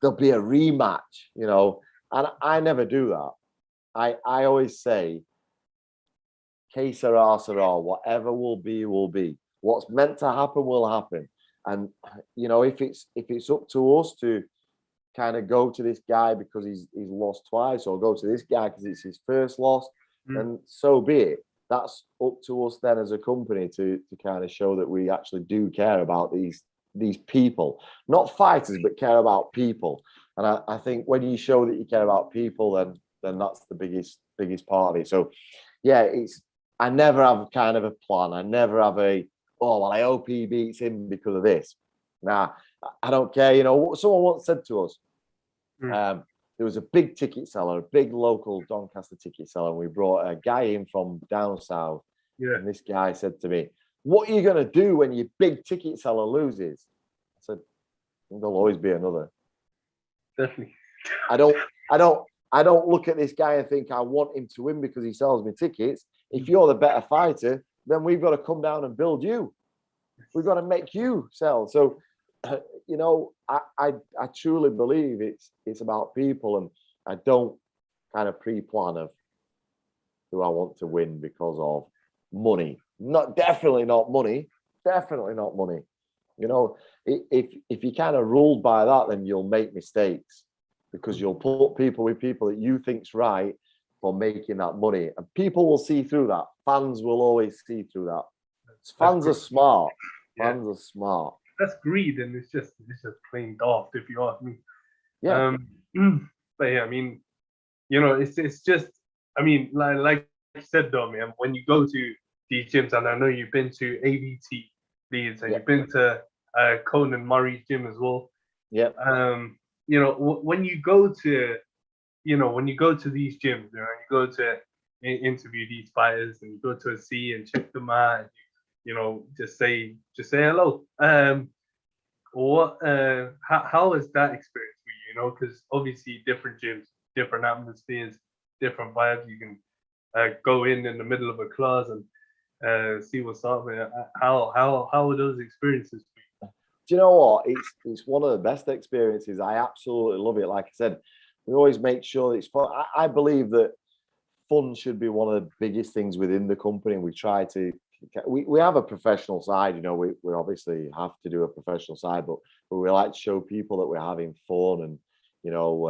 rematch, you know. And I never do that. I always say, que sera, sera. Whatever will be, will be. What's meant to happen will happen. And you know, if it's up to us to kind of go to this guy because he's lost twice, or go to this guy because it's his first loss, then so be it. That's up to us then as a company to kind of show that we actually do care about these people, not fighters, but care about people. And I think when you show that you care about people, then that's the biggest part of it. So yeah, I never have kind of a plan. I never have oh, well, I hope he beats him because of this. Nah, I don't care. You know, someone once said to us, there was a big ticket seller, a big local Doncaster ticket seller, and we brought a guy in from down south. Yeah. And this guy said to me, what are you going to do when your big ticket seller loses? I said, there'll always be another. Definitely. I don't look at this guy and think I want him to win because he sells me tickets. If you're the better fighter, then we've got to come down and build you. We've got to make you sell. So, you know, I truly believe it's about people, and I don't kind of pre-plan of who I want to win because of money. Definitely not money. Definitely not money. You know, if you kind of ruled by that, then you'll make mistakes because you'll put people with people that you think's right for making that money, and people will see through that. Fans will always see through that. Fans are smart. Fans are smart. That's greed, and it's just plain daft, if you ask me. Yeah. But yeah, I mean, you know, it's just, I mean, like you said, though, man, when you go to these gyms, and I know you've been to AVT Leeds, and you've been to Conan Murray's gym as well. Yeah. You know, when you go to, these gyms, you know, you go to interview these fighters, and you go to a C and check them out, and you know, just say hello. How is that experience for you? You know, because obviously different gyms, different atmospheres, different vibes. You can go in the middle of a class and see what's up. How are those experiences for you? Do you know what? It's one of the best experiences. I absolutely love it. Like I said, we always make sure it's fun. I believe that fun should be one of the biggest things within the company. We try to. We have a professional side, you know. We obviously have to do a professional side, but we like to show people that we're having fun. And you know,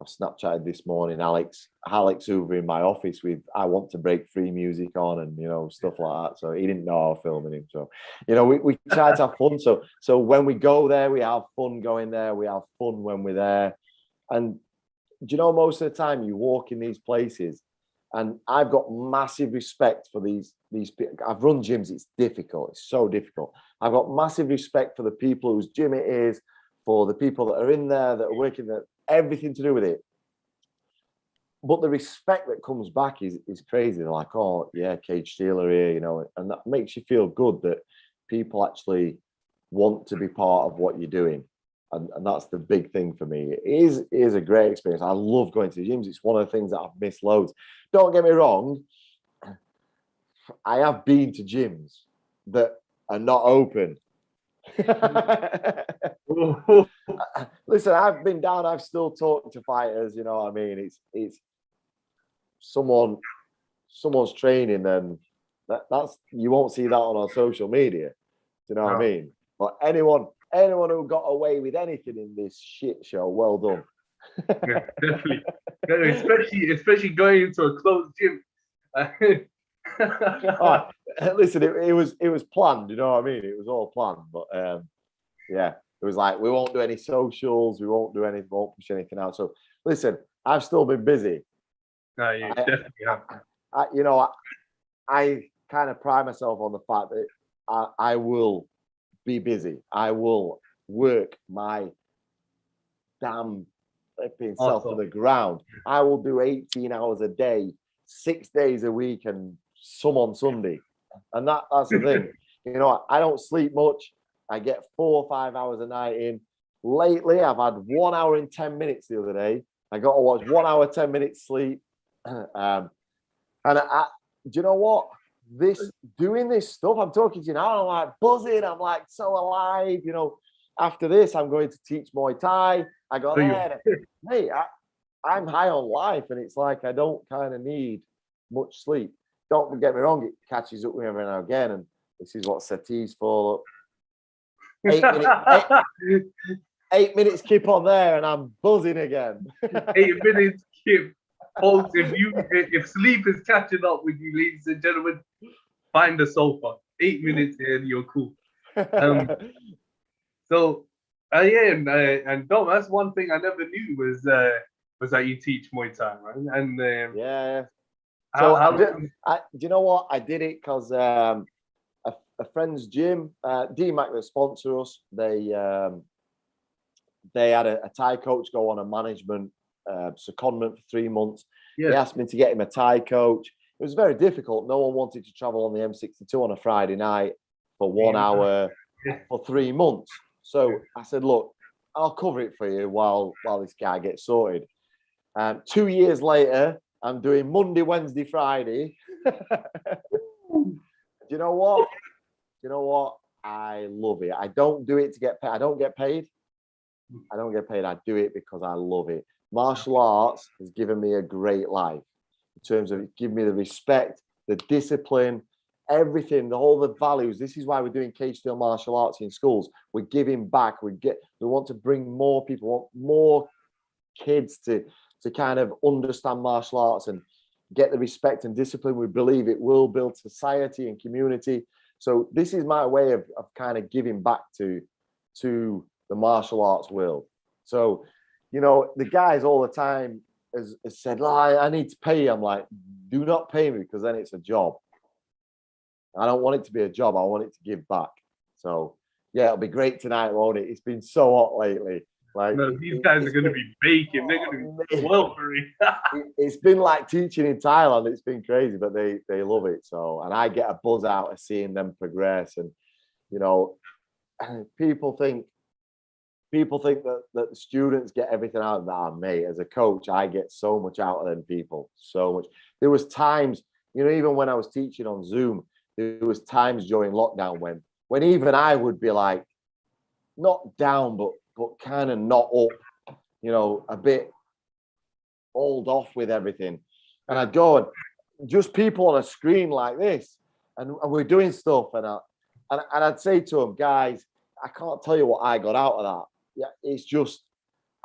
I've Snapchatted this morning Alex over in my office with "I want to break free" music on, and you know, stuff like that. So he didn't know I was filming him. So you know, we try to have fun. So when we go there, we have fun going there. We have fun when we're there. And do you know, most of the time you walk in these places, and I've got massive respect for these people. I've run gyms. It's difficult. It's so difficult. I've got massive respect for the people whose gym it is, for the people that are in there, that are working there, everything to do with it. But the respect that comes back is crazy. They're like, oh, yeah, Cage Stealer here, you know, and that makes you feel good that people actually want to be part of what you're doing. And that's the big thing for me. It is a great experience. I love going to the gyms. It's one of the things that I've missed loads. Don't get me wrong. I have been to gyms that are not open. Listen, I've been down. I've still talked to fighters. You know what I mean? It's someone's training, and that's you won't see that on our social media. Do you know what I mean? But anyone who got away with anything in this shit show, well done. Yeah, definitely. Especially going into a closed gym. Oh, listen, it was planned, you know what I mean? It was all planned, but yeah, it was like we won't do any socials, we won't push anything out. So listen, I've still been busy. No, you definitely have. I kind of pride myself on the fact that I will be busy. I will work my damn flipping self to the ground. I will do 18 hours a day, 6 days a week, and some on Sunday. And that's the thing. You know, I don't sleep much. I get 4 or 5 hours a night in. Lately, I've had 1 hour and 10 minutes the other day. I got to watch 1 hour, 10 minutes sleep. And do you know what? Doing this stuff, I'm talking to you now, I'm like buzzing, I'm like so alive. You know, after this, I'm going to teach Muay Thai. I got there. Hey, I'm high on life, and it's like I don't kind of need much sleep. Don't get me wrong, it catches up with me every now and again, and this is what Sati's for. 8 minutes skip on there, and I'm buzzing again. 8 minutes skip. Folks, if sleep is catching up with you, ladies and gentlemen, find the sofa. 8 minutes and you're cool. So, and Dom, that's one thing I never knew was that you teach Muay Thai, right? And yeah. So do you know what? I did it because a friend's gym, DMAC, that sponsor us, they had a Thai coach go on a management secondment for 3 months. Yeah. He asked me to get him a Thai coach. It was very difficult. No one wanted to travel on the M62 on a Friday night for 1 hour for 3 months. So I said, look, I'll cover it for you while this guy gets sorted. 2 years later, I'm doing Monday, Wednesday, Friday. you know what? You know what? I love it. I don't do it to get paid. I don't get paid. I don't get paid. I do it because I love it. Martial arts has given me a great life in terms of giving me the respect, the discipline, everything, all the values. This is why we're doing cage steel martial arts in schools. We're giving back. We want to bring more people, want more kids to kind of understand martial arts and get the respect and discipline. We believe it will build society and community. So this is my way of kind of giving back to the martial arts world. So, you know, the guys all the time has said, oh, I need to pay you. I'm like, do not pay me, because then it's a job. I don't want it to be a job. I want it to give back. So yeah, it'll be great tonight, won't it? It's been so hot lately. Like, no, these guys are going to be baking. They're going to be sweltering. It's been like teaching in Thailand. It's been crazy, but they love it. So, and I get a buzz out of seeing them progress. And, you know, people think that the students get everything out of that. Mate, as a coach, I get so much out of them people. So much. There was times, you know, even when I was teaching on Zoom, there was times during lockdown when even I would be like, not down, but kind of not up, you know, a bit old off with everything. And I'd go and just people on a screen like this, and we're doing stuff, and I'd say to them, guys, I can't tell you what I got out of that. Yeah, it's just,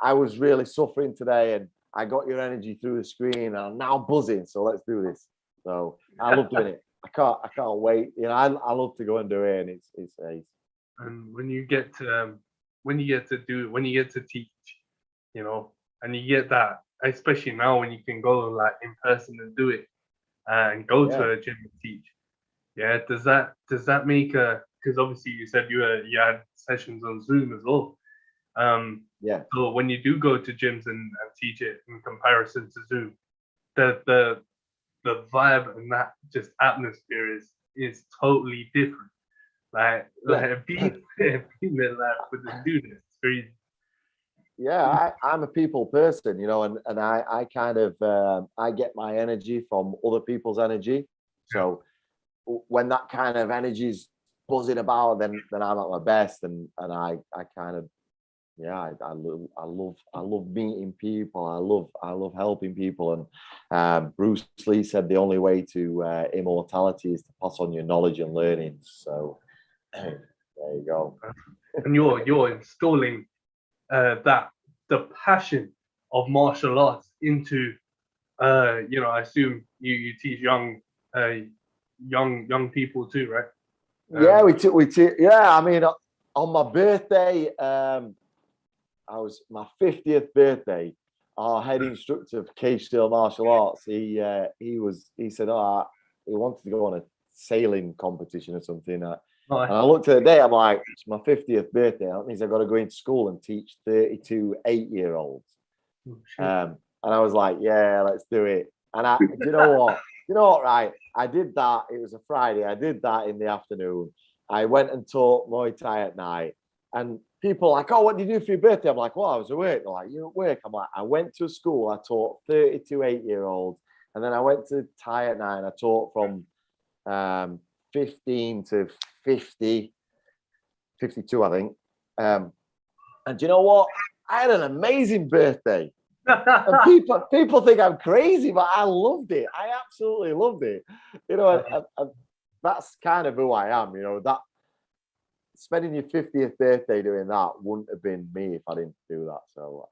I was really suffering today, and I got your energy through the screen, and I'm now buzzing. So let's do this. So I love doing it. I can't wait. You know, I love to go and do it, and it's ace. And when you get to teach, you know, and you get that, especially now when you can go like in person and do it, and go to a gym and teach. Yeah, does that make because obviously you said you had sessions on Zoom as well. Yeah. So when you do go to gyms and teach it in comparison to Zoom, the vibe and that just atmosphere is totally different. Like being there like with the students, it's crazy. Yeah, I'm a people person, you know, and I kind of I get my energy from other people's energy. So when that kind of energy is buzzing about, then I'm at my best, and I kind of, yeah, I love meeting people. I love helping people. And Bruce Lee said the only way to immortality is to pass on your knowledge and learnings. So there you go. And you're installing the passion of martial arts into you know, I assume you teach young people too, right? Yeah, we took. Yeah, I mean, on my birthday, I was my 50th birthday. Our head instructor of cage steel martial arts, he said, oh, he wanted to go on a sailing competition or something. And I looked at the day, I'm like, it's my 50th birthday. That means I've got to go into school and teach 32 8-year-olds. And I was like, yeah, let's do it. And you know what, right? I did that. It was a Friday. I did that in the afternoon. I went and taught Muay Thai at night. And people are like, oh, what did you do for your birthday? I'm like, well, I was at work. They're like, you're at work? I'm like, I went to a school. I taught 32 8-year-olds. And then I went to Thai at night. And I taught from 15 to 50, 52, I think. And you know what? I had an amazing birthday. And people think I'm crazy, but I loved it. I absolutely loved it. You know, and that's kind of who I am. You know, that spending your 50th birthday doing that wouldn't have been me if I didn't do that. So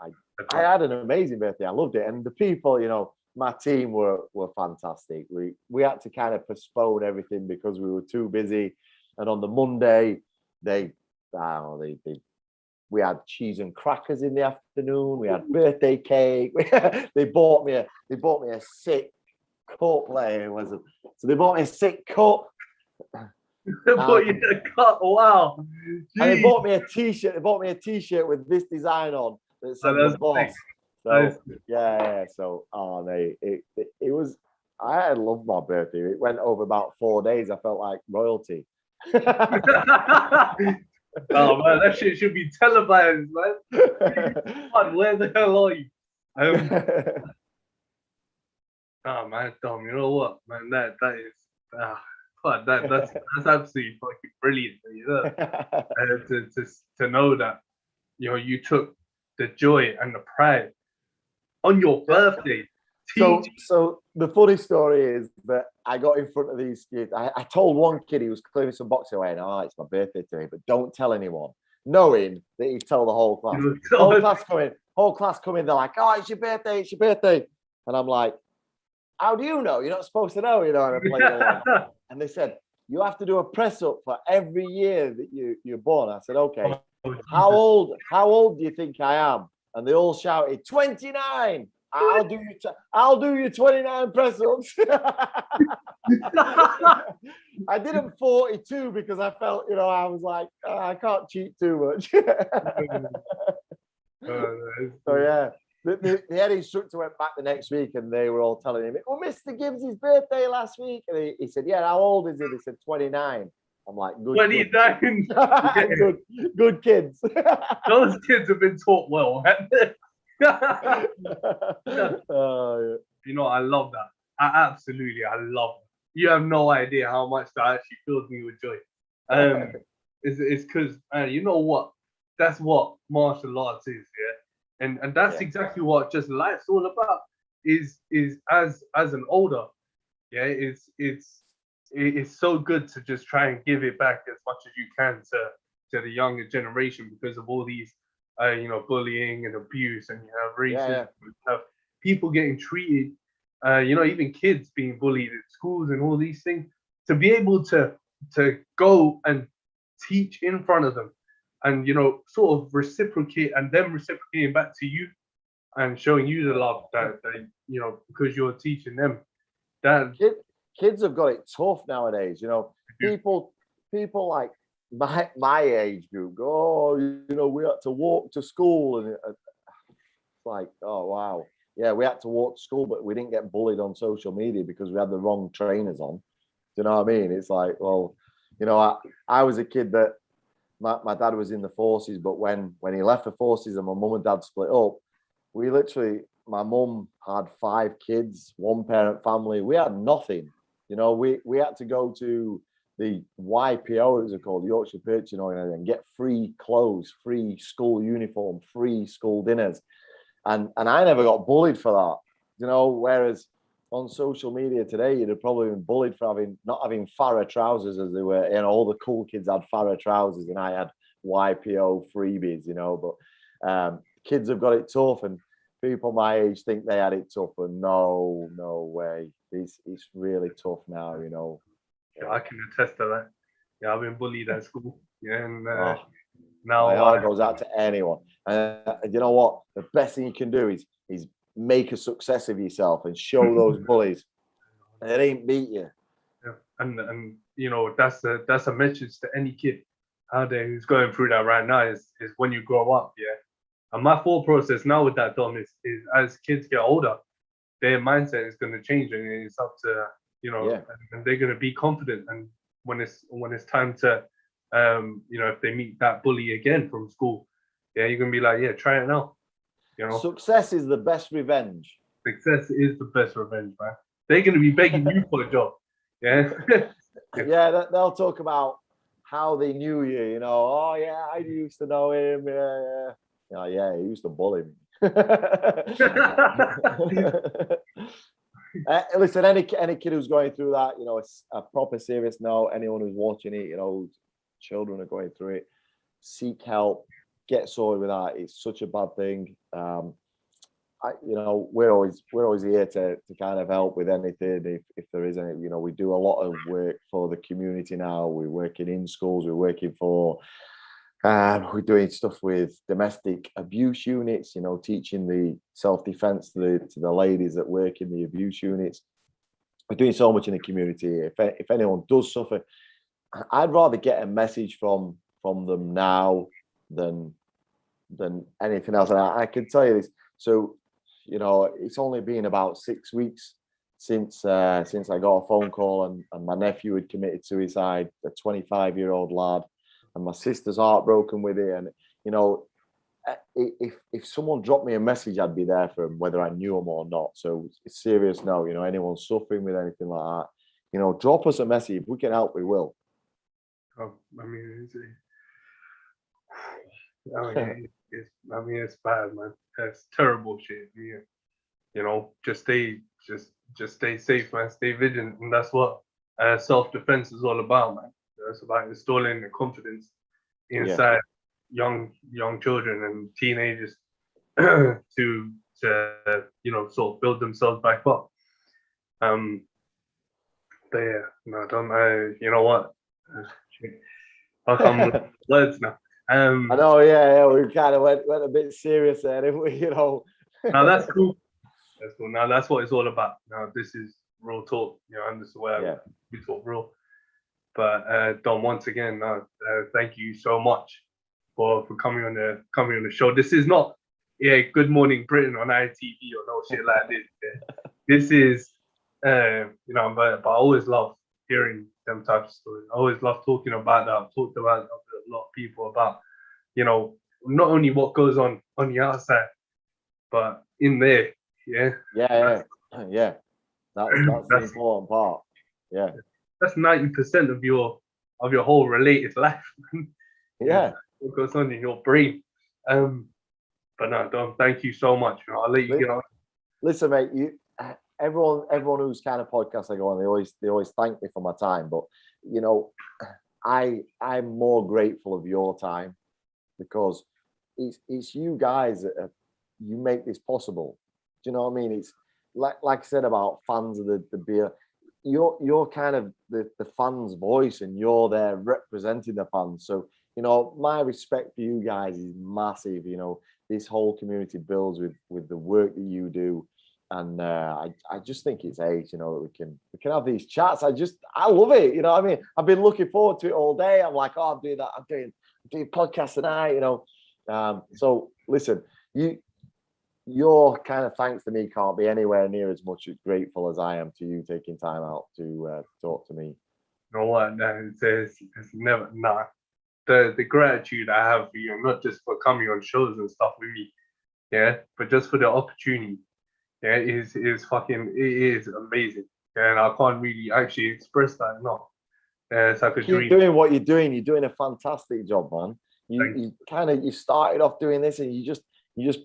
I had an amazing birthday. I loved it, and the people, you know, my team were fantastic. We had to kind of postpone everything because we were too busy. And on the Monday, we had cheese and crackers in the afternoon. We had birthday cake. They bought me a sick cup. So they bought me a sick cup. They bought you a cup. Wow. Jeez. And they bought me a t-shirt. They bought me a t-shirt with this design on that said the boss. So yeah. So mate, it was. I loved my birthday. It went over about 4 days. I felt like royalty. Oh man, that shit should be televised, man. Where the hell are you? Oh man, Dom, you know what, man? That is But that's absolutely fucking brilliant, you know, to know that, you know, you took the joy and the pride on your birthday. So the funny story is that I got in front of these kids. I told one kid, he was clearing some boxing away, and it's my birthday today, but don't tell anyone, knowing that he'd tell the whole class. Whole class coming. They're like, "Oh, it's your birthday! It's your birthday!" And I'm like, "How do you know? You're not supposed to know, you know." And I played along. And they said, "You have to do a press up for every year that you're born." I said, "Okay, how old do you think I am?" And they all shouted, 29. I'll do you 29 press ups. I did them 42 because I felt, you know, I was like, I can't cheat too much. So yeah, the head instructor went back the next week and they were all telling him, "Well, Mr. Gibbs' birthday last week." And he said, "Yeah, how old is he?" They said 29. I'm like, good 29. good kids. Those kids have been taught well. You know, I love that. I love that. You have no idea how much that actually fills me with joy. It's because you know what? That's what martial arts is, yeah. And that's exactly what just life's all about. Is as an older, yeah. It's so good to just try and give it back as much as you can to the younger generation because of all these you know, bullying and abuse, and you have racism, you have people getting treated, you know, even kids being bullied at schools and all these things. To be able to go and teach in front of them, and you know, sort of reciprocate, and them reciprocating back to you, and showing you the love that you know, because you're teaching them. That kids have got it tough nowadays. You know, people like my age group go, "Oh, you know, we had to walk to school," and it's like, oh wow, yeah, we had to walk to school, but we didn't get bullied on social media because we had the wrong trainers on. Do you know what I mean? It's like, well, you know, I was a kid that my dad was in the forces, but when he left the forces and my mum and dad split up, we literally, my mum had 5 kids, one parent family. We had nothing. You know, we had to go to the YPO, as it's called, Yorkshire Purchasing Organisation, and get free clothes, free school uniform, free school dinners. And I never got bullied for that, you know, whereas on social media today, you'd have probably been bullied for not having Farah trousers as they were. You know, all the cool kids had Farah trousers and I had YPO freebies, you know, but kids have got it tough, and people my age think they had it tough, but no way. It's really tough now, you know. Yeah, I can attest to that. Yeah, I've been bullied at school. Yeah, and now my heart goes out to anyone. And you know what? The best thing you can do is make a success of yourself and show those bullies it ain't beat you. Yeah. And you know, that's a message to any kid out there who's going through that right now. Is when you grow up, yeah. And my thought process now with that, Dom, is as kids get older, their mindset is going to change, and it's up to, you know, and they're going to be confident. And when it's time to, you know, if they meet that bully again from school, yeah, you're going to be like, yeah, try it now. You know, success is the best revenge. Success is the best revenge, man. They're going to be begging you for a job. Yeah. Yeah, they'll talk about how they knew you. You know, oh yeah, I used to know him. Yeah, he used to bully me. Listen, any kid who's going through that, you know, it's a proper serious note. Anyone who's watching it, you know, children are going through it, seek help, get sorted with that. It's such a bad thing. You know, we're always here to kind of help with anything if there is any. You know, we do a lot of work for the community now. We're working in schools. We're working for. We're doing stuff with domestic abuse units. You know, teaching the self-defense to the ladies that work in the abuse units. We're doing so much in the community. If anyone does suffer, I'd rather get a message from them now than anything else. And I can tell you this. So, you know, it's only been about 6 weeks since I got a phone call and my nephew had committed suicide, a 25-year-old lad, and my sister's heartbroken with it. And, you know, if someone dropped me a message, I'd be there for them, whether I knew them or not. So it's serious now. You know, anyone suffering with anything like that, You know, drop us a message. If we can help, we will. Oh, I mean, it's bad, man. It's terrible shit. Yeah. You know, just stay safe, man. Stay vigilant, and that's what self-defense is all about, man. It's about installing the confidence inside young children and teenagers to you know, sort of build themselves back up. But yeah, no, don't. You know what? How come words now? I know, yeah, we kind of went a bit serious there, didn't we? You know. No, that's cool. That's cool. Now that's what it's all about. Now this is real talk, you know, and this is where we talk real. But Dom, once again, thank you so much for coming on the show. This is not Good Morning Britain on ITV or no shit like this. Yeah. This is you know, but I always love hearing them types of stories. I always love talking about that. I've talked about it with a lot of people about, you know, not only what goes on the outside, but in there. Yeah. Yeah. That's the important part. Yeah. That's 90% of your whole related life. Yeah. What goes on in your brain. But no, Dom, thank you so much. I'll let you get on. Listen, mate, everyone who's kind of podcast I go on, they always thank me for my time. But you know, I'm more grateful of your time because it's you guys that you make this possible. Do you know what I mean? It's like I said about fans of the beer. You're kind of the fans' voice, and you're there representing the fans. So you know, my respect for you guys is massive. You know, this whole community builds with the work that you do. And I just think it's age, you know, that we can have these chats. I love it. You know what I mean? I've been looking forward to it all day. I'm like, oh, I'm doing that. I'm doing podcasts tonight, you know. So listen, your kind of thanks to me can't be anywhere near as much as grateful as I am to you taking time out to talk to me. You know what? No, it's never the gratitude I have for you, not just for coming on shows and stuff with me, yeah, but just for the opportunity. Yeah, it is amazing. Yeah, and I can't really actually express that enough. It's like a dream. Keep doing what you're doing. You're doing a fantastic job, man. You started off doing this and you just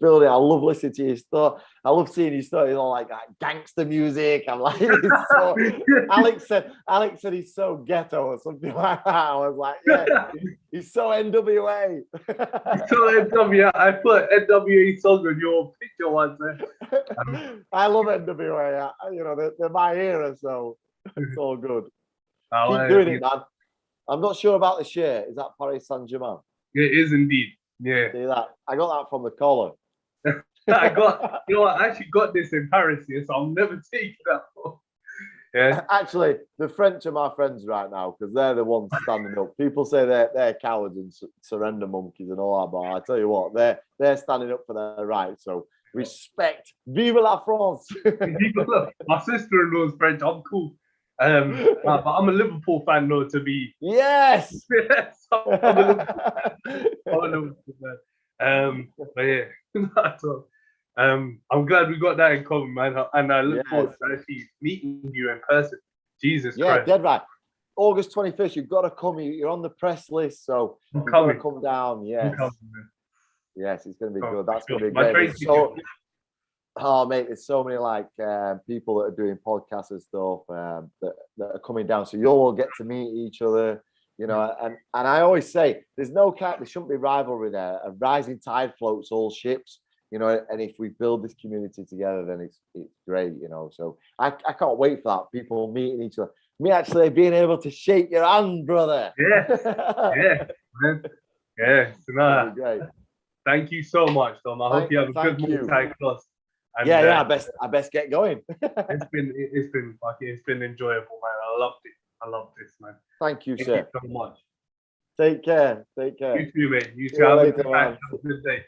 build it. I love listening to your stuff. I love seeing your stuff. You know, like gangster music. I'm like, Alex said he's so ghetto or something like that. I was like, yeah, he's so NWA. He's so NWA. I put NWA song on your picture once. I love NWA. You know, they're my era, so it's all good. Keep doing it, man. I'm not sure about the shirt. Is that Paris Saint-Germain? It is indeed. Yeah. See that? I got that from the collar. You know, I actually got this in Paris here, so I'll never take that off. Yeah. Actually, the French are my friends right now because they're the ones standing up. People say they're cowards and surrender monkeys and all that, but I tell you what, they're standing up for their rights. So respect. Vive la France. My sister-in-law's French. I'm cool. But I'm a Liverpool fan, though, to be. Yes. Yes. I'm a Liverpool fan. But yeah, I'm glad we got that in common, man. And I look forward to actually meeting you in person. Jesus Christ. Yeah, dead right. August 21st, you've got to come. You're on the press list, so you've got to come down. Yes. Yes, it's going to be good. That's going to be great. Oh, mate, there's so many like people that are doing podcasts and stuff that are coming down. So you'll all get to meet each other, you know. And I always say there shouldn't be rivalry there. A rising tide floats all ships, you know. And if we build this community together, then it's great, you know. So I can't wait for that. People meeting each other. Me actually being able to shake your hand, brother. Yeah, man. Yeah, so great. Thank you so much, Tom. I hope you have a good Muay Thai class. And, I best get going. it's been enjoyable, man. I loved this, man. Thank you, Thank sir. you so much. Take care. You too, mate. You too. Have a good day.